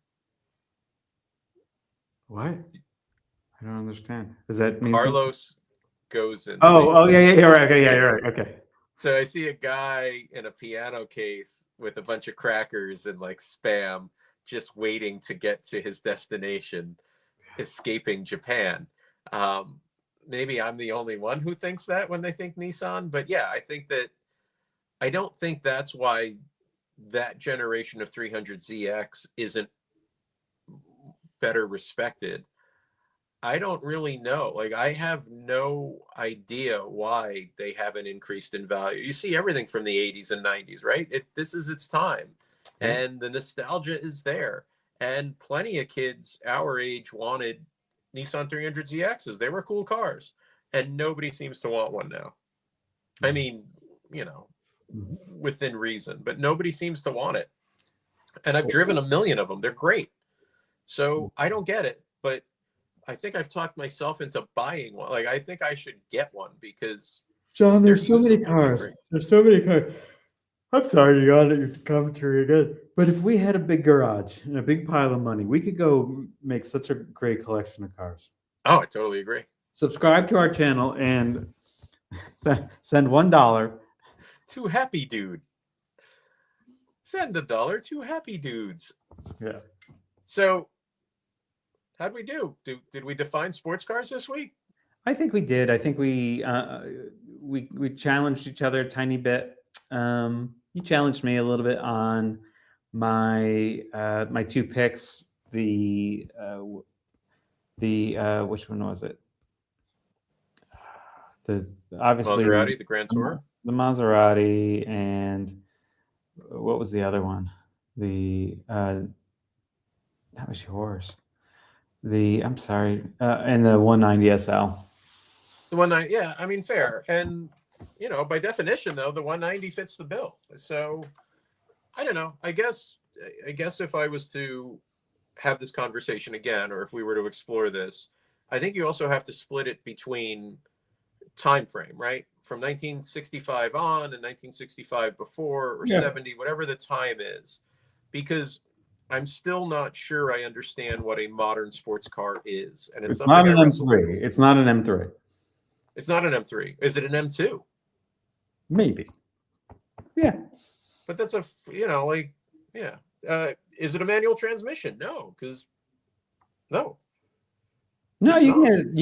What? I don't understand. Does that mean something? Carlos goes and Oh, yeah, yeah, you're right. Okay, yeah, Yes. you're right. Okay. So I see a guy in a piano case with a bunch of crackers and like Spam, just waiting to get to his destination, escaping Japan. Maybe I'm the only one who thinks that when they think Nissan, but yeah, I don't think that's why that generation of 300ZX isn't better respected. I don't really know. Like, I have no idea why they haven't increased in value. You see everything from the 80s and 90s, right? This is its time. Yeah. And the nostalgia is there. And plenty of kids our age wanted Nissan 300ZXs. They were cool cars. And nobody seems to want one now. I mean, within reason, but nobody seems to want it. And I've driven a million of them. They're great. So I don't get it, but I think I've talked myself into buying one. Like, I think I should get one because John, there's so many usable, they're cars. great. There's so many cars. I'm sorry you got your commentary again. But if we had a big garage and a big pile of money, we could go make such a great collection of cars. Oh, I totally agree. Subscribe to our channel and send $1. To Happy Dude. Send $1 to Happy Dudes. Yeah. So how'd we do? Did we define sports cars this week? I think we did. I think we challenged each other a tiny bit. You challenged me a little bit on my my two picks. The which one was it? The obviously Maserati, the Grand Tour. The Maserati, and what was the other one? The that was yours. I'm sorry, and the 190 SL. The 190, yeah, I mean, fair. And, by definition, though, the 190 fits the bill. So, I don't know. I guess if I was to have this conversation again, or if we were to explore this, I think you also have to split it between time frame, right? From 1965 on and 1965 before, or 70, whatever the time is. Because I'm still not sure I understand what a modern sports car is. And it's not an M3. It's not an M3. It's not an M3. Is it an M2? Maybe. Yeah. But that's is it a manual transmission? No, because no. No, you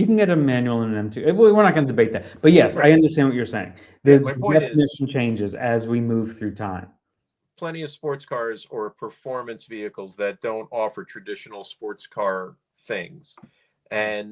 can get a manual in an M2. We're not going to debate that. But yes, right. I understand what you're saying. The definition changes as we move through time. Plenty of sports cars or performance vehicles that don't offer traditional sports car things. And